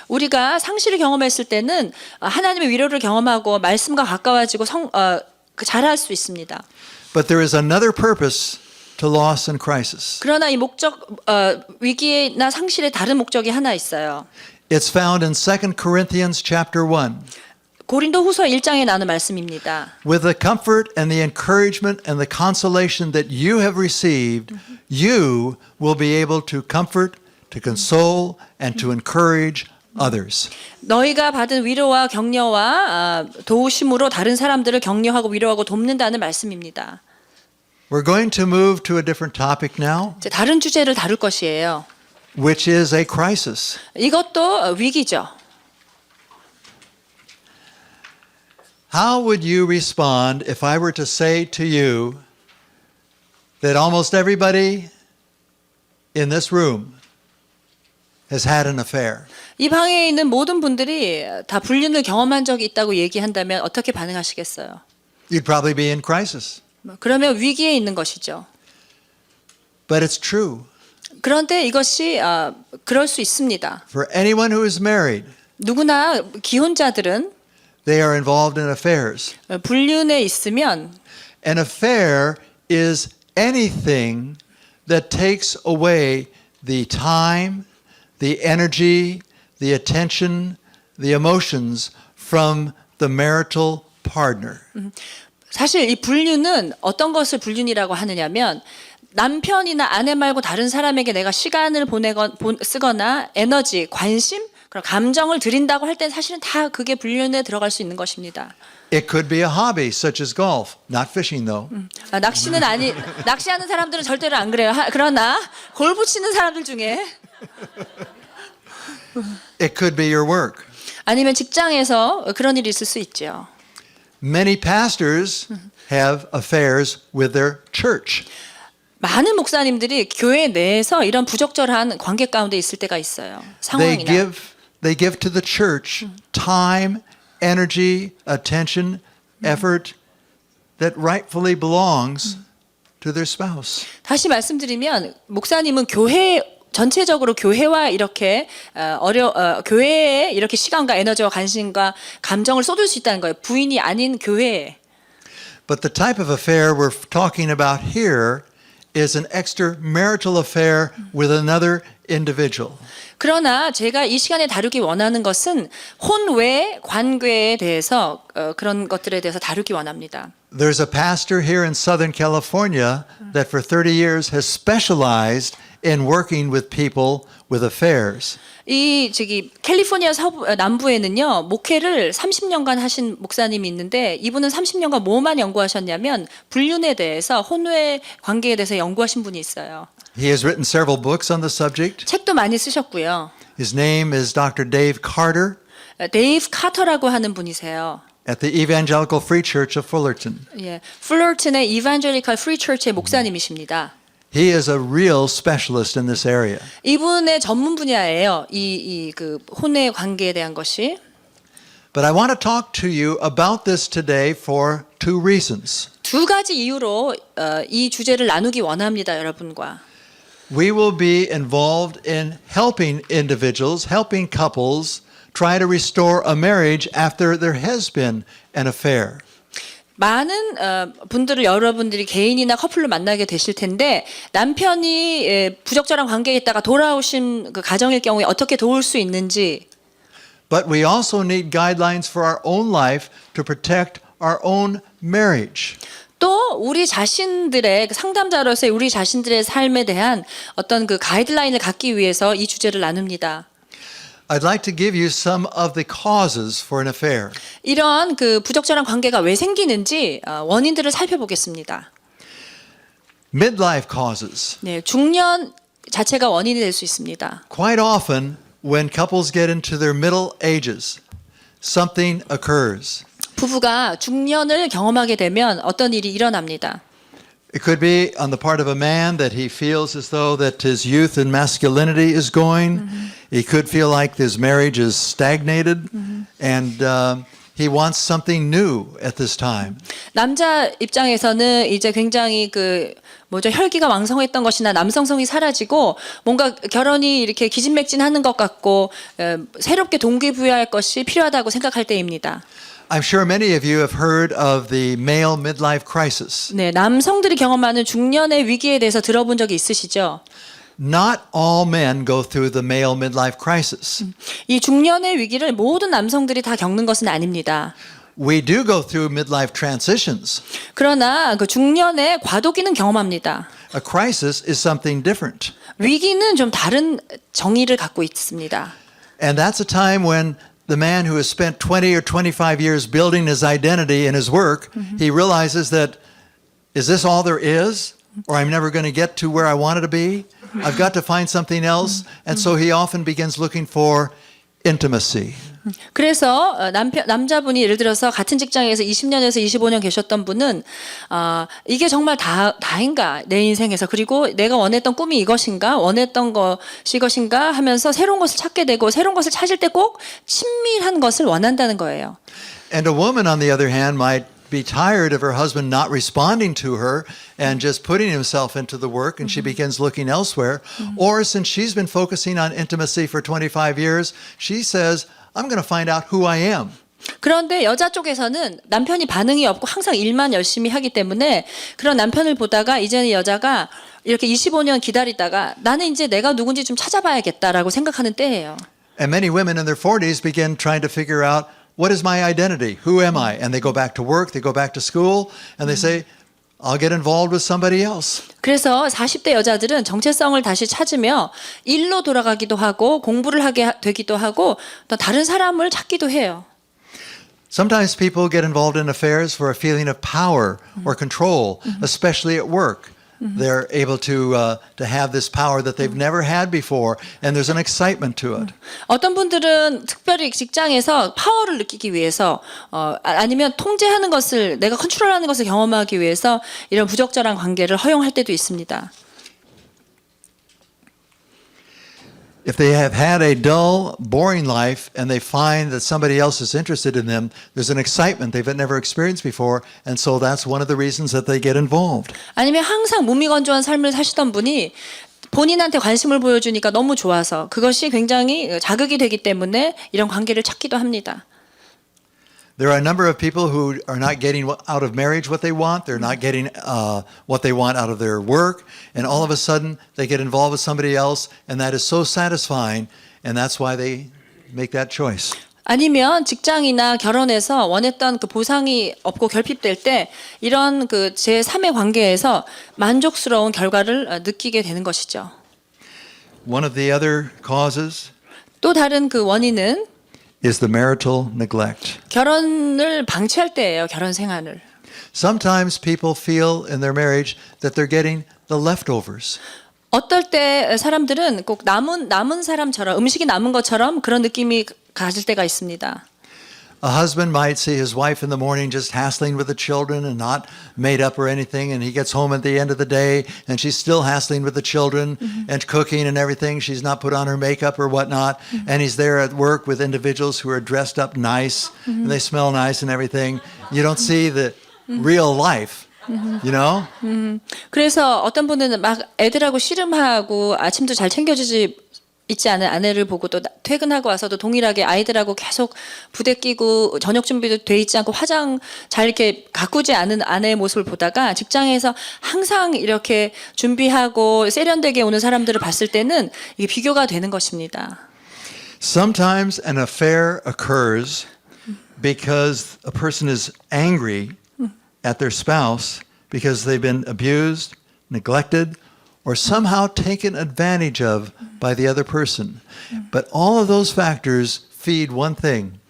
B: 우리가 상실을 경험했을 때는 하나님의 위로를 경험하고 말씀과 가까워지고 잘할 수 있습니다.
A: But there is another purpose to loss and crisis.
B: 그러나 이 위기나 상실의 다른 목적이 하나 있어요.
A: It's found in 2 Corinthians chapter 1.
B: 고린도후서 1장에 나오는 말씀입니다.
A: With the comfort and the encouragement and the consolation that you have received, you will be able to comfort, to console, and to encourage others.
B: 너희가 받은 위로와 격려와 도우심으로 다른 사람들을 격려하고 위로하고 돕는다는 말씀입니다.
A: We're going to move to a different topic now,
B: 이제 다른 주제를 다룰 것이에요.
A: which is a crisis.
B: 이것도 위기죠.
A: How would you respond if I were to say to you that almost everybody in this room has had an affair?
B: 이 방에 있는 모든 분들이 다 불륜을 경험한 적이 있다고 얘기한다면 어떻게 반응하시겠어요?
A: You'd probably be in crisis.
B: 그러면 위기에 있는 것이죠.
A: But it's true.
B: 그런데 이것이 그럴 수 있습니다.
A: For anyone who is married,
B: 누구나 기혼자들은
A: they are involved in affairs.
B: 불륜에 있으면
A: An affair is anything that takes away the time, the energy, the attention, the emotions from the marital partner.
B: 사실 이 불륜은 어떤 것을 불륜이라고 하느냐면 남편이나 아내 말고 다른 사람에게 내가 시간을 쓰거나 에너지, 관심 그럼 감정을 들인다고 할 땐 사실은 다 그게 불륜에 들어갈 수 있는 것입니다.
A: It could be a hobby such as golf, not fishing though.
B: 낚시는 낚시하는 사람들은 절대로 안 그래요. 그러나 골프 치는 사람들 중에
A: It could be your work.
B: 아니면 직장에서 그런 일이 있을 수 있죠.
A: Many pastors have affairs with their church.
B: 많은 목사님들이 교회 내에서 이런 부적절한 관계 가운데 있을 때가 있어요.
A: They
B: 상황이나.
A: give to the church time, energy, attention, effort that rightfully belongs to their spouse.
B: 다시 말씀드리면 목사님은 교회 전체적으로 교회와 이렇게 교회에 이렇게 시간과 에너지와 관심과 감정을 쏟을 수 있다는 거예요. 부인이 아닌 교회에.
A: But the type of affair we're talking about here is an extramarital affair with another individual.
B: 그러나 제가 이 시간에 다루기 원하는 것은 혼외 관계에 대해서 그런 것들에 대해서 다루기 원합니다.
A: There's a pastor here in Southern California that for 30 years has specialized in working with people with affairs.
B: 이 캘리포니아 남부에는요 목회를 30년간 하신 목사님이 있는데 이분은 30년간 뭐만 연구하셨냐면 불륜에 대해서 혼외 관계에 대해서 연구하신 분이 있어요.
A: He has written several books on the subject.
B: 책도 많이 쓰셨고요.
A: His name is Dr. Dave Carter
B: 데이브 카터라고 하는 분이세요.
A: at the Evangelical Free Church of Fullerton.
B: 예, 플러튼의 이반젤리컬 프리 처치의 목사님이십니다.
A: He is a real specialist in this area.
B: 이분의 전문 분야예요. 그 혼외 관계에 대한 것이.
A: But I want to talk to you about this today for two reasons.
B: 두 가지 이유로 이 주제를 나누기 원합니다, 여러분과.
A: We will be involved in helping individuals, helping couples try to restore a marriage after there has been an affair.
B: 많은 분들을 여러분들이 개인이나 커플로 만나게 되실 텐데 남편이 부적절한 관계에 있다가 돌아오신 그 가정일 경우에 어떻게 도울 수 있는지.
A: But we also need guidelines for our own life to protect our own marriage.
B: 또 우리 자신들의 상담자로서의 우리 자신들의 삶에 대한 어떤 그 가이드라인을 갖기 위해서 이 주제를 나눕니다.
A: I'd like to give you some of the causes for an affair.
B: 이런 그 부적절한 관계가 왜 생기는지 원인들을 살펴보겠습니다.
A: Midlife causes.
B: 네, 중년 자체가 원인이 될 수 있습니다.
A: Quite often, when couples get into their middle ages, something occurs.
B: 부부가 중년을 경험하게 되면 어떤 일이 일어납니다.
A: It could be on the part of a man that he feels as though that his youth and masculinity is going. He could feel like his marriage is stagnated, and he wants something new at this time.
B: 남자 입장에서는 이제 굉장히 혈기가 왕성했던 것이나 남성성이 사라지고 뭔가 결혼이 이렇게 기진맥진하는 것 같고 새롭게 동기부여할 것이 필요하다고 생각할 때입니다.
A: I'm sure many of you have heard of the male midlife crisis.
B: 네, 남성들이 경험하는 중년의 위기에 대해서 들어본 적이 있으시죠?
A: Not all men go through the male midlife crisis.
B: 이 중년의 위기를 모든 남성들이 다 겪는 것은 아닙니다.
A: We do go through midlife transitions.
B: 그러나 그 중년의 과도기는 경험합니다.
A: A crisis is something different.
B: 위기는 좀 다른 정의를 갖고 있습니다.
A: And that's a time when the man who has spent 20 or 25 years building his identity in his work, he realizes that, is this all there is? Or I'm never going to get to where I wanted to be? I've got to find something else. And so he often begins looking for intimacy.
B: 그래서 남자분이 예를 들어서 같은 직장에서 20년에서 25년 계셨던 분은 이게 정말 다인가 내 인생에서 그리고 내가 원했던 꿈이 이것인가 원했던 것이 이것인가 하면서 새로운 것을 찾게 되고 새로운 것을 찾을 때 꼭 친밀한 것을 원한다는 거예요.
A: And a woman on the other hand might be tired of her husband not responding to her and just putting himself into the work and she begins looking elsewhere. Or since she's been focusing on intimacy for 25 years, she says, I'm going to find out who I am.
B: 그런데 여자 쪽에서는 남편이 반응이 없고 항상 일만 열심히 하기 때문에 그런 남편을 보다가 이제는 여자가 이렇게 25년 기다리다가 나는 이제 내가 누군지 좀 찾아봐야겠다라고 생각하는 때예요.
A: And many women in their 40s begin trying to figure out, what is my identity? Who am I? And they go back to work, they go back to school, and they say, I'll get involved with somebody else.
B: 그래서 40대 여자들은 정체성을 다시 찾으며 일로 돌아가기도 하고 공부를 하게 되기도 하고 또 다른 사람을 찾기도 해요.
A: Sometimes people get involved in affairs for a feeling of power or control, especially at work. They're able to have this power that they've never had before, and there's an excitement to it.
B: 어떤 분들은 특별히 직장에서 파워를 느끼기 위해서 아니면 통제하는 것을 내가 컨트롤하는 것을 경험하기 위해서 이런 부적절한 관계를 허용할 때도 있습니다.
A: If they have had a dull, boring life and they find that somebody else is interested in them, there's an excitement they've never experienced before, and so that's one of the reasons that they get involved.
B: 아니면 항상 무미건조한 삶을 사시던 분이 본인한테 관심을 보여주니까 너무 좋아서 그것이 굉장히 자극이 되기 때문에 이런 관계를 찾기도 합니다.
A: There are a number of people who are not getting out of marriage what they want. They're not getting what they want out of their work. And all of a sudden, they get involved with somebody else. And that is so satisfying. And that's why they make that choice.
B: 아니면 직장이나 결혼에서 원했던 그 보상이 없고 결핍될 때 이런 그 제3의 관계에서 만족스러운 결과를 느끼게 되는 것이죠.
A: One of the other causes
B: 또 다른 그 원인은
A: is the marital neglect.
B: 결혼을 방치할 때예요. 결혼 생활을.
A: Sometimes people feel in their marriage that they're getting the leftovers.
B: 어떨 때 사람들은 꼭 남은 사람처럼 음식이 남은 것처럼 그런 느낌이 가질 때가 있습니다.
A: A husband might see his wife in the morning just hassling with the children and not made up or anything, and he gets home at the end of the day and she's still hassling with the children and cooking and everything. She's not put on her makeup or whatnot, and he's there at work with individuals who are dressed up nice and they smell nice and everything. You don't see the real life, you know?
B: 그래서 어떤 분은 막 애들하고 씨름하고 아침도 잘 챙겨주지 있지 않은 아내를 보고 또 퇴근하고 와서도 동일하게 아이들하고 계속 부대 끼고 저녁 준비도 돼 있지 않고 화장 잘 이렇게 가꾸지 않은 아내의 모습을 보다가 직장에서 항상 이렇게 준비하고 세련되게 오는 사람들을 봤을 때는 이게 비교가 되는 것입니다.
A: Sometimes an affair occurs because a person is angry at their spouse because they've been abused, neglected, or somehow taken advantage of by the other person. But all of those factors feed one thing,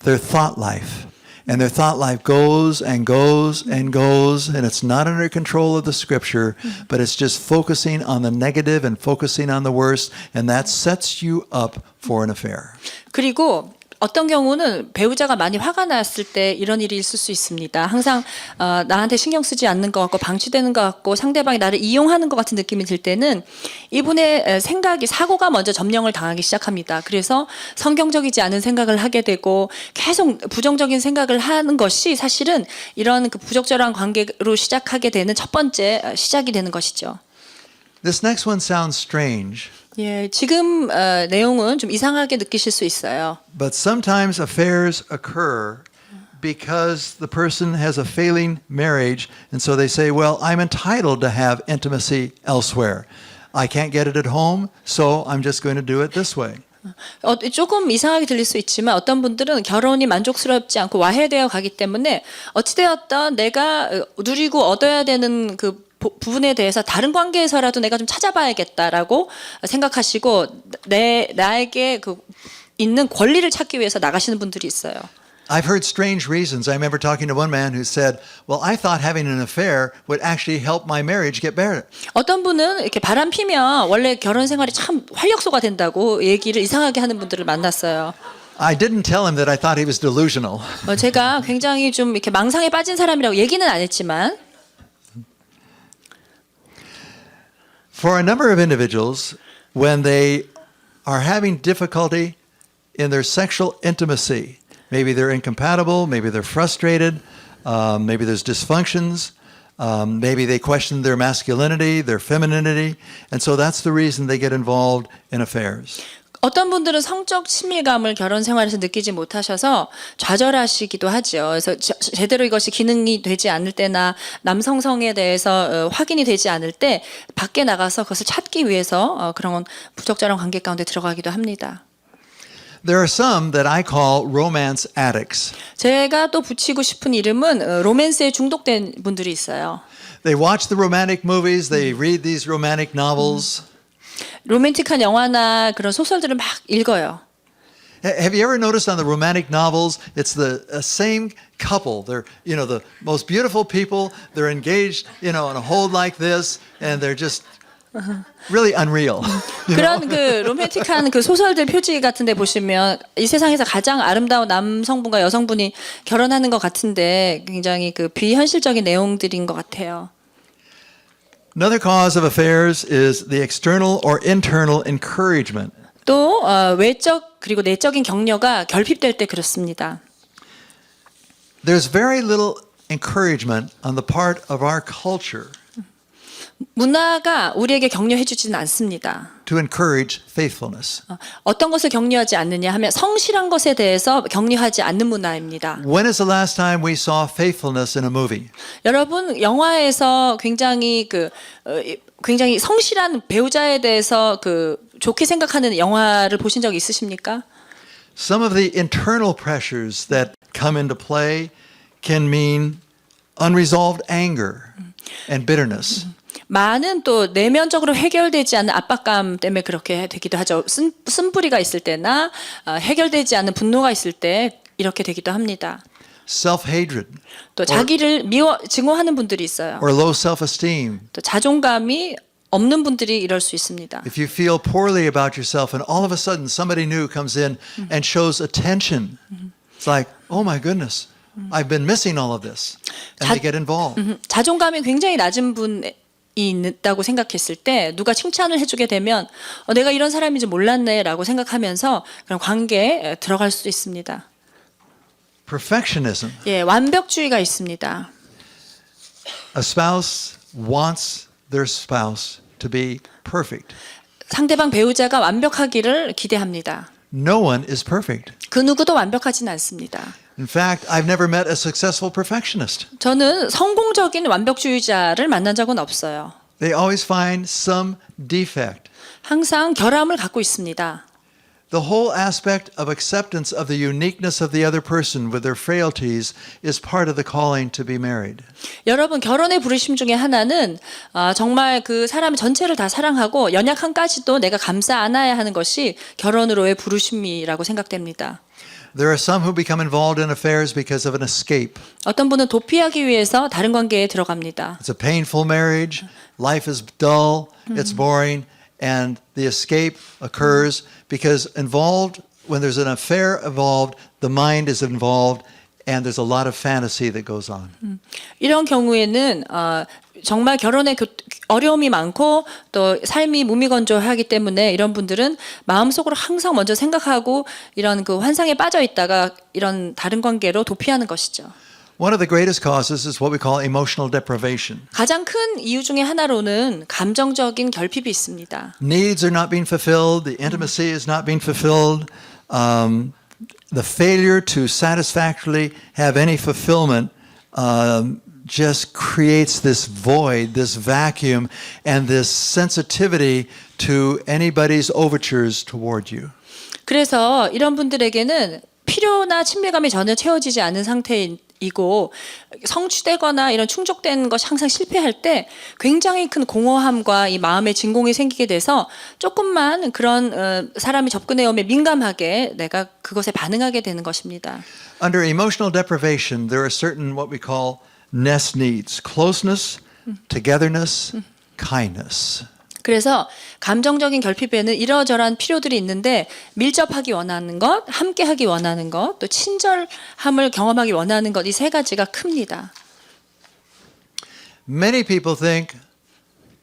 A: their thought life. And their thought life goes and goes and goes, and it's not under control of the scripture, but it's just focusing on the negative and focusing on the worst, and that sets you up for an affair.
B: 그리고 어떤 경우는 배우자가 많이 화가 났을 때 이런 일이 있을 수 있습니다. 항상 나한테 신경 쓰지 않는 것 같고 방치되는 것 같고 상대방이 나를 이용하는 것 같은 느낌이 들 때는 이분의 사고가 먼저 점령을 당하기 시작합니다. 그래서 성경적이지 않은 생각을 하게 되고 계속 부정적인 생각을 하는 것이 사실은 이런 그 부적절한 관계로 시작하게 되는 첫 번째 시작이 되는 것이죠.
A: This next one sounds strange.
B: 예, 지금 내용은 좀 이상하게 느끼실 수 있어요.
A: But sometimes affairs occur because the person has a failing marriage, and so they say, well, I'm entitled to have intimacy elsewhere. I can't get it at home, so I'm just going to do it this way.
B: 조금 이상하게 들릴 수 있지만 어떤 분들은 결혼이 만족스럽지 않고 와해되어 가기 때문에 어찌되었던 내가 누리고 얻어야 되는 그 부분에 대해서 다른 관계에서라도 내가 좀 찾아봐야겠다라고 생각하시고 나에게 그 있는 권리를 찾기 위해서 나가시는 분들이 있어요.
A: I've heard strange reasons. I remember talking to one man who said, well, I thought having an affair would actually help my marriage get better.
B: 어떤 분은 이렇게 바람 피면 원래 결혼 생활이 참 활력소가 된다고 얘기를 이상하게 하는 분들을 만났어요.
A: I didn't tell him that I thought he was delusional.
B: 제가 굉장히 좀 이렇게 망상에 빠진 사람이라고 얘기는 안 했지만
A: For a number of individuals, when they are having difficulty in their sexual intimacy, maybe they're incompatible, maybe they're frustrated, maybe there's dysfunctions, maybe they question their masculinity, their femininity, and so that's the reason they get involved in affairs.
B: 어떤 분들은 성적 친밀감을 결혼 생활에서 느끼지 못하셔서 좌절하시기도 하죠. 그래서 제대로 이것이 기능이 되지 않을 때나 남성성에 대해서 확인이 되지 않을 때 밖에 나가서 그것을 찾기 위해서 그런 부적절한 관계 가운데 들어가기도 합니다.
A: There are some that I call romance addicts.
B: 제가 또 붙이고 싶은 이름은 로맨스에 중독된 분들이 있어요.
A: They watch the romantic movies, they read these romantic novels.
B: 로맨틱한 영화나 그런 소설들을 막 읽어요.
A: Have you ever noticed on the romantic novels, it's the same couple. They're, the most beautiful people. They're engaged, in a hold like this, and they're just really unreal.
B: 그런 그 로맨틱한 그 소설들 표지 같은데 보시면 이 세상에서 가장 아름다운 남성분과 여성분이 결혼하는 것 같은데 굉장히 그 비현실적인 내용들인 것 같아요.
A: Another cause of affairs is the external or internal encouragement.
B: 또 외적 그리고 내적인 격려가 결핍될 때 그렇습니다.
A: There's very little encouragement on the part of our culture
B: 문화가 우리에게 격려해 주지는 않습니다.
A: to encourage faithfulness.
B: 어떤 것을 격려하지 않느냐 하면 성실한 것에 대해서 격려하지 않는 문화입니다.
A: When is the last time we saw faithfulness in a movie?
B: 여러분 영화에서 굉장히 성실한 배우자에 대해서 좋게 생각하는 영화를 보신 적 있으십니까?
A: Some of the internal pressures that come into play can mean unresolved anger and bitterness.
B: 많은 또 내면적으로 해결되지 않는 압박감 때문에 그렇게 되기도 하죠. 쓴뿌리가 있을 때나 해결되지 않는 분노가 있을 때 이렇게 되기도 합니다.
A: Self-hatred
B: 또 자기를 증오하는 분들이 있어요.
A: or low self-esteem.
B: 또 자존감이 없는 분들이 이럴 수 있습니다.
A: If you feel poorly about yourself and all of a sudden somebody new comes in and shows attention, it's like, oh my goodness, I've been missing all of this. And they get involved.
B: 자존감이 굉장히 낮은 분이 있다고 생각했을 때 누가 칭찬을 해주게 되면 내가 이런 사람인지 몰랐네라고 생각하면서 그런 관계에 들어갈 수도 있습니다.
A: Perfectionism.
B: 예, 완벽주의가 있습니다.
A: A spouse wants their spouse to be perfect.
B: 상대방 배우자가 완벽하기를 기대합니다.
A: No one is perfect.
B: 그 누구도 완벽하진 않습니다.
A: In fact, I've never met a successful perfectionist.
B: 저는 성공적인 완벽주의자를 만난 적은 없어요.
A: They always find some defect.
B: 항상 결함을 갖고 있습니다.
A: The whole aspect of acceptance of the uniqueness of the other person with their frailties is part of the calling to be married.
B: 여러분 결혼의 부르심 중에 하나는 정말 그 사람 전체를 다 사랑하고 연약함까지도 내가 감싸 안아야 하는 것이 결혼으로의 부르심이라고 생각됩니다.
A: There are some who become involved in affairs because of an escape.
B: 어떤 분은 도피하기 위해서 다른 관계에 들어갑니다.
A: It's a painful marriage. Life is dull. It's boring. And the escape occurs because when there's an affair involved, the mind is involved and there's a lot of fantasy that goes on.
B: 이런 경우에는 정말 결혼에 어려움이 많고 또 삶이 무미건조하기 때문에 이런 분들은 마음속으로 항상 먼저 생각하고 이런 그 환상에 빠져 있다가 이런 다른 관계로 도피하는 것이죠.
A: One of the greatest causes is what we call emotional deprivation.
B: 가장 큰 이유 중에 하나로는 감정적인 결핍이 있습니다.
A: Needs are not being fulfilled. The intimacy is not being fulfilled. The failure to satisfactorily have any fulfillment just creates this void, this vacuum, and this sensitivity to anybody's overtures toward you.
B: 그래서 이런 분들에게는 필요나 친밀감이 전혀 채워지지 않은 상태이고 성취되거나 이런 충족된 것이 항상 실패할 때 굉장히 큰 공허함과 이 마음의 진공이 생기게 돼서 조금만 그런 사람이 접근해 오면 민감하게 내가 그것에 반응하게 되는 것입니다.
A: Under emotional deprivation, there are certain what we call nest needs: closeness, togetherness, kindness.
B: 그래서 감정적인 결핍에는 이러저러한 필요들이 있는데 밀접하기 원하는 것, 함께하기 원하는 것, 또 친절함을 경험하기 원하는 것, 이 세 가지가 큽니다.
A: Many people think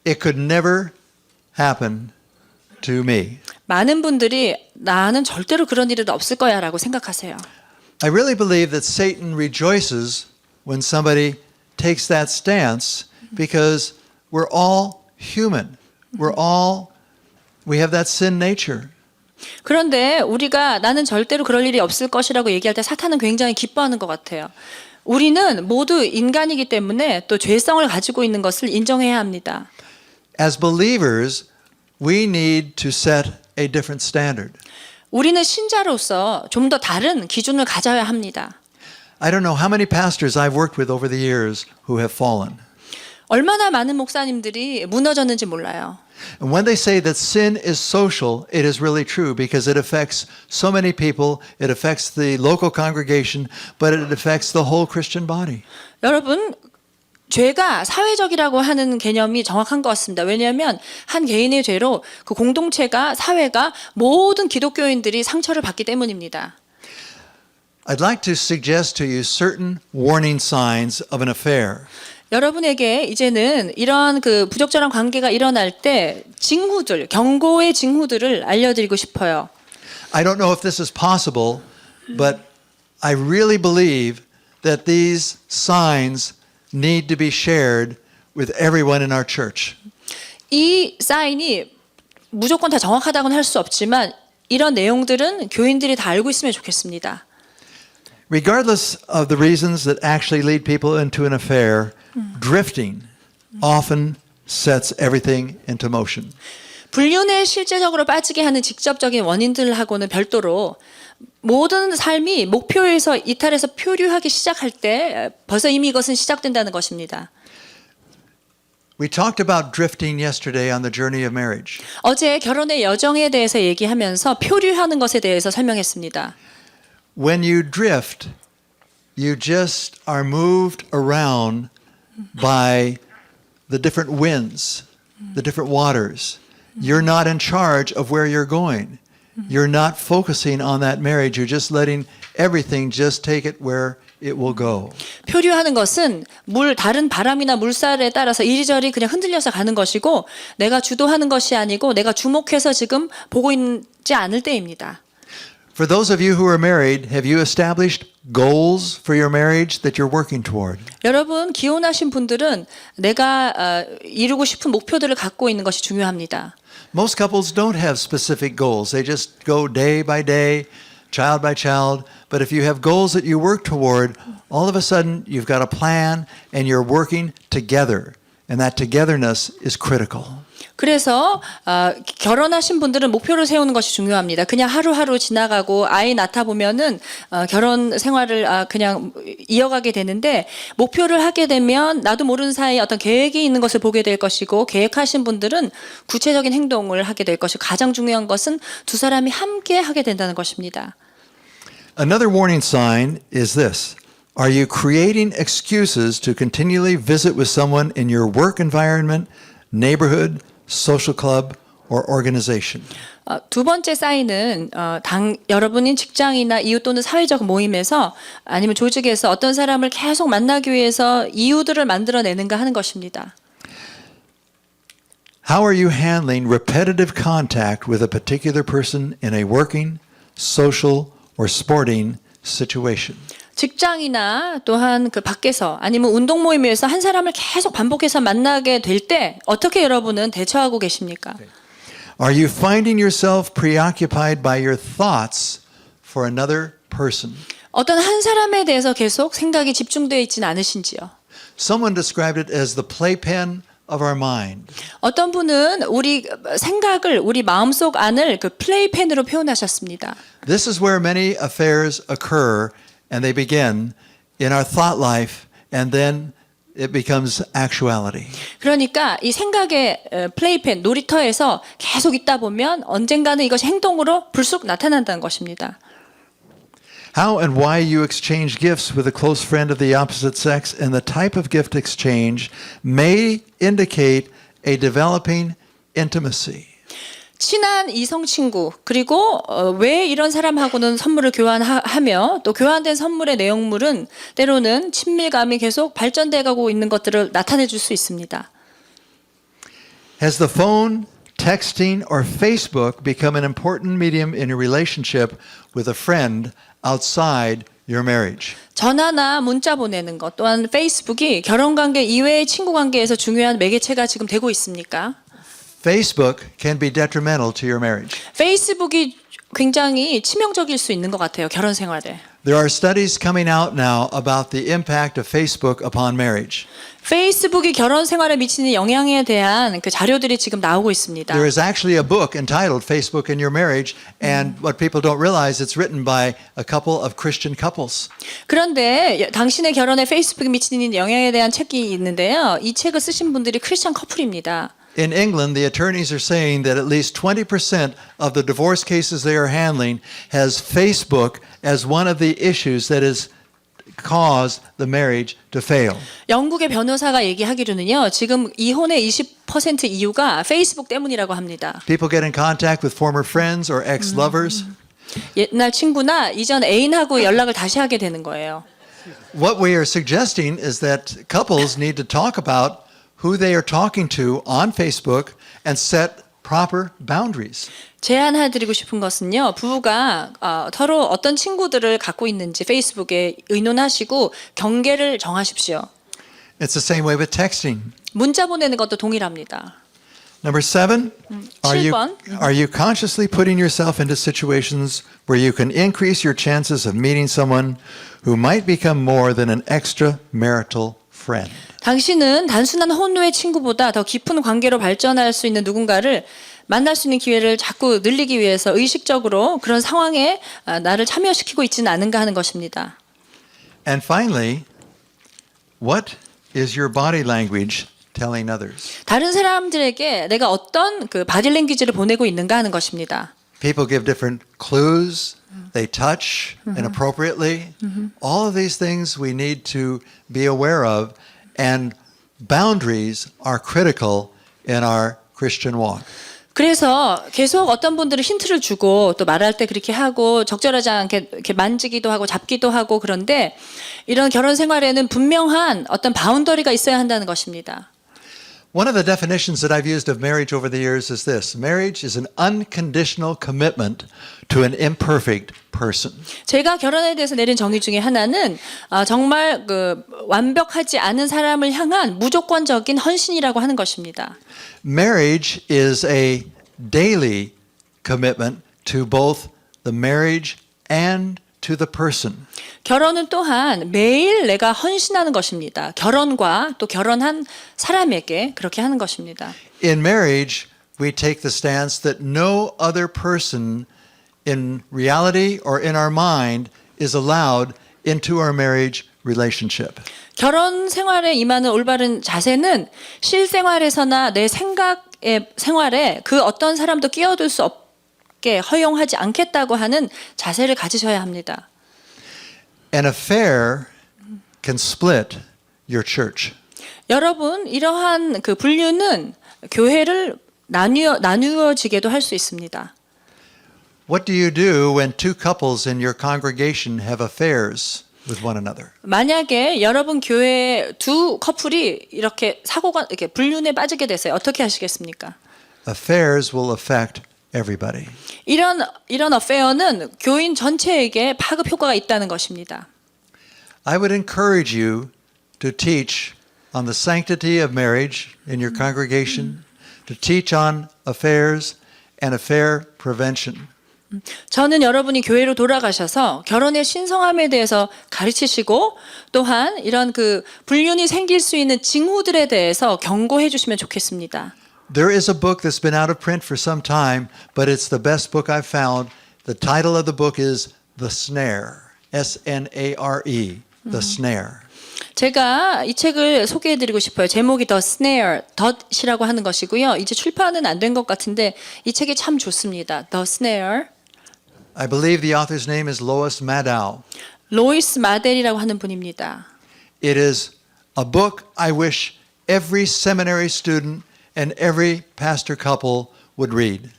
A: it could never happen to me.
B: 많은 분들이 나는 절대로 그런 일은 없을 거야라고 생각하세요.
A: I really believe that Satan rejoices when somebody takes that stance because we're all human. We have that sin nature.
B: 그런데 우리가 나는 절대로 그럴 일이 없을 것이라고 얘기할 때 사탄은 굉장히 기뻐하는 것 같아요. 우리는 모두 인간이기 때문에 또 죄성을 가지고 있는 것을 인정해야 합니다.
A: As believers, we need to set a different standard.
B: 우리는 신자로서 좀 더 다른 기준을 가져야 합니다.
A: I don't know how many pastors I've worked with over the years who have fallen.
B: 얼마나 많은 목사님들이 무너졌는지 몰라요.
A: And when they say that sin is social, it is really true because it affects so many people. It affects the local congregation, but it affects the whole Christian body.
B: 여러분, 죄가 사회적이라고 하는 개념이 정확한 것 같습니다. 왜냐하면 한 개인의 죄로 그 공동체가, 사회가, 모든 기독교인들이 상처를 받기 때문입니다.
A: I'd like to suggest to you certain warning signs of an affair.
B: 여러분에게 이제는 이런 그 부적절한 관계가 일어날 때 징후들, 경고의 징후들을 알려드리고 싶어요.
A: I don't know if this is possible, but I really believe that these signs need to be shared with everyone in our church.
B: 이 사인이 무조건 다 정확하다고는 할 수 없지만 이런 내용들은 교인들이 다 알고 있으면 좋겠습니다.
A: Regardless of the reasons that actually lead people into an affair, drifting often sets everything into motion.
B: 불륜에 실제적으로 빠지게 하는 직접적인 원인들하고는 별도로 모든 삶이 목표에서 이탈해서 표류하기 시작할 때 벌써 이미 이것은 시작된다는 것입니다.
A: We talked about drifting yesterday on the journey of marriage.
B: 어제 결혼의 여정에 대해서 얘기하면서 표류하는 것에 대해서 설명했습니다.
A: When you drift, you just are moved around by the different winds, the different waters. You're not in charge of where you're going. You're not focusing on that marriage. You're just letting everything just take it where it will go.
B: 표류하는 것은 다른 바람이나 물살에 따라서 이리저리 그냥 흔들려서 가는 것이고 내가 주도하는 것이 아니고 내가 주목해서 지금 보고 있지 않을 때입니다.
A: For those of you who are married, have you established goals for your marriage that you're working toward?
B: 여러분 기혼하신 분들은 내가 이루고 싶은 목표들을 갖고 있는 것이 중요합니다.
A: Most couples don't have specific goals. They just go day by day, child by child. But if you have goals that you work toward, all of a sudden you've got a plan and you're working together. And that togetherness is critical.
B: 그래서 결혼하신 분들은 목표를 세우는 것이 중요합니다. 그냥 하루하루 지나가고 아이 낳다 보면은 결혼 생활을 그냥 이어가게 되는데 목표를 하게 되면 나도 모르는 사이에 어떤 계획이 있는 것을 보게 될 것이고 계획하신 분들은 구체적인 행동을 하게 될 것이고 가장 중요한 것은 두 사람이 함께 하게 된다는 것입니다.
A: Another warning sign is this. Are you creating excuses to continually visit with someone in your work environment, neighborhood, social club, or organization?
B: 두 번째 사인은 여러분이 직장이나 이웃 또는 사회적 모임에서 아니면 조직에서 어떤 사람을 계속 만나기 위해서 이유들을 만들어내는가 하는 것입니다.
A: How are you handling repetitive contact with a particular person in a working, social, or sporting situation?
B: 직장이나 또한 그 밖에서 아니면 운동 모임에서 한 사람을 계속 반복해서 만나게 될 때 어떻게 여러분은 대처하고 계십니까?
A: Are you finding yourself preoccupied by your thoughts for another person?
B: 어떤 한 사람에 대해서 계속 생각이 집중되어 있지는 않으신지요?
A: Someone described it as the playpen of our mind.
B: 어떤 분은 우리 생각을 우리 마음속 안을 그 플레이펜으로 표현하셨습니다.
A: This is where many affairs occur and they begin in our thought life and then it becomes actuality.
B: 그러니까 이 생각의 플레이펜, 놀이터에서 계속 있다 보면 언젠가는 이것이 행동으로 불쑥 나타난다는 것입니다.
A: How and why you exchange gifts with a close friend of the opposite sex and the type of gift exchange may indicate a developing intimacy.
B: 친한 이성 친구 그리고 왜 이런 사람하고는 선물을 교환하며 또 교환된 선물의 내용물은 때로는 친밀감이 계속 발전돼 가고 있는 것들을 나타내 줄 수 있습니다.
A: Has the phone, texting, or Facebook become an important medium in your relationship with a friend outside your marriage?
B: 전화나 문자 보내는 것 또한 페이스북이 결혼관계 이외의 친구관계에서 중요한 매개체가 지금 되고 있습니까?
A: Facebook can be detrimental to your marriage.
B: 페이스북이 굉장히 치명적일 수 있는 것 같아요. 결혼 생활에.
A: There are studies coming out now about the impact of Facebook upon marriage.
B: 페이스북이 결혼 생활에 미치는 영향에 대한 그 자료들이 지금 나오고 있습니다.
A: There is actually a book entitled Facebook in Your Marriage, and what people don't realize, it's written by a couple of Christian couples.
B: 그런데 당신의 결혼에 페이스북이 미치는 영향에 대한 책이 있는데요. 이 책을 쓰신 분들이 크리스천 커플입니다.
A: In England, the attorneys are saying that at least 20% of the divorce cases they are handling has Facebook as one of the issues that has caused the marriage to fail.
B: 영국의 변호사가 얘기하기로는요. 지금 이혼의 20% 이유가 페이스북 때문이라고 합니다.
A: People get in contact with former friends or ex-lovers.
B: 옛날 친구나 이전 애인하고 연락을 다시 하게 되는 거예요.
A: What we are suggesting is that couples need to talk about who they are talking to on Facebook and set proper boundaries.
B: 제안해드리고 싶은 것은요. 부부가 서로 어떤 친구들을 갖고 있는지 페이스북에 의논하시고 경계를 정하십시오.
A: It's the same way with texting.
B: 문자 보내는 것도 동일합니다.
A: Number 7, are
B: 7번.
A: you consciously putting yourself into situations where you can increase your chances of meeting someone who might become more than an extramarital friend?
B: 당신은 단순한 혼우의 친구보다 더 깊은 관계로 발전할 수 있는 누군가를 만날 수 있는 기회를 자꾸 늘리기 위해서 의식적으로 그런 상황에 나를 참여시키고 있지는 않은가 하는 것입니다.
A: And finally, what is your body language telling others?
B: 다른 사람들에게 내가 어떤 그 바디랭귀지를 보내고 있는가 하는 것입니다.
A: People give different clues. They touch inappropriately. All of these things we need to be aware of, and boundaries are critical in our Christian walk.
B: 그래서 계속 어떤 분들은 힌트를 주고 또 말할 때 그렇게 하고 적절하지 않게 이렇게 만지기도 하고 잡기도 하고 그런데 이런 결혼 생활에는 분명한 어떤 바운더리가 있어야 한다는 것입니다.
A: One of the definitions that I've used of marriage over the years is this: marriage is an unconditional commitment to an imperfect person.
B: 제가 결혼에 대해서 내린 정의 중에 하나는 정말 그 완벽하지 않은 사람을 향한 무조건적인 헌신이라고 하는 것입니다.
A: Marriage is a daily commitment to both the marriage and to the person.
B: 결혼은 또한 매일 내가 헌신하는 것입니다. 결혼과 또 결혼한 사람에게 그렇게 하는 것입니다.
A: In marriage, we take the stance that no other person in reality or in our mind is allowed into our marriage relationship.
B: 결혼 생활에 임하는 올바른 자세는 실생활에서나 내 생각의 생활에 그 어떤 사람도 끼어들 수 없게 허용하지 않겠다고 하는 자세를 가지셔야 합니다.
A: An affair can split your church.
B: 여러분, 이러한 그 분류는 교회를 나누어지게도 할 수 있습니다.
A: What do you do when two couples in your congregation have affairs with one another?
B: 만약에 여러분 교회에 두 커플이 이렇게 사고가 이렇게 불륜에 빠지게 됐어요. 어떻게 하시겠습니까?
A: Affairs will affect everybody.
B: 이런 어페어는 교인 전체에게 파급 효과가 있다는 것입니다.
A: I would encourage you to teach on the sanctity of marriage in your congregation, to teach on affairs and affair prevention.
B: 저는 여러분이 교회로 돌아가셔서 결혼의 신성함에 대해서 가르치시고 또한 이런 그 불륜이 생길 수 있는 징후들에 대해서 경고해 주시면 좋겠습니다.
A: There is a book that's been out of print for some time, but it's the best book I've found. The title of the book is The Snare, S-N-A-R-E, The Snare.
B: 제가 이 책을 소개해드리고 싶어요. 제목이 The Snare, 덫이라고 하는 것이고요. 이제 출판은 안 된 것 같은데 이 책이 참 좋습니다. The Snare.
A: I believe the author's name is Lois Madow.
B: 로이스 마델이라고 하는 분입니다.
A: It is a book I wish every seminary student and every pastor couple would read.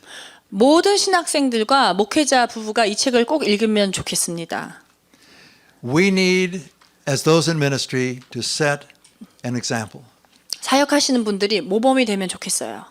B: 모든 신학생들과 목회자 부부가 이 책을 꼭 읽으면 좋겠습니다.
A: We need, as those in ministry, to set an example.
B: 사역하시는 분들이 모범이 되면 좋겠어요.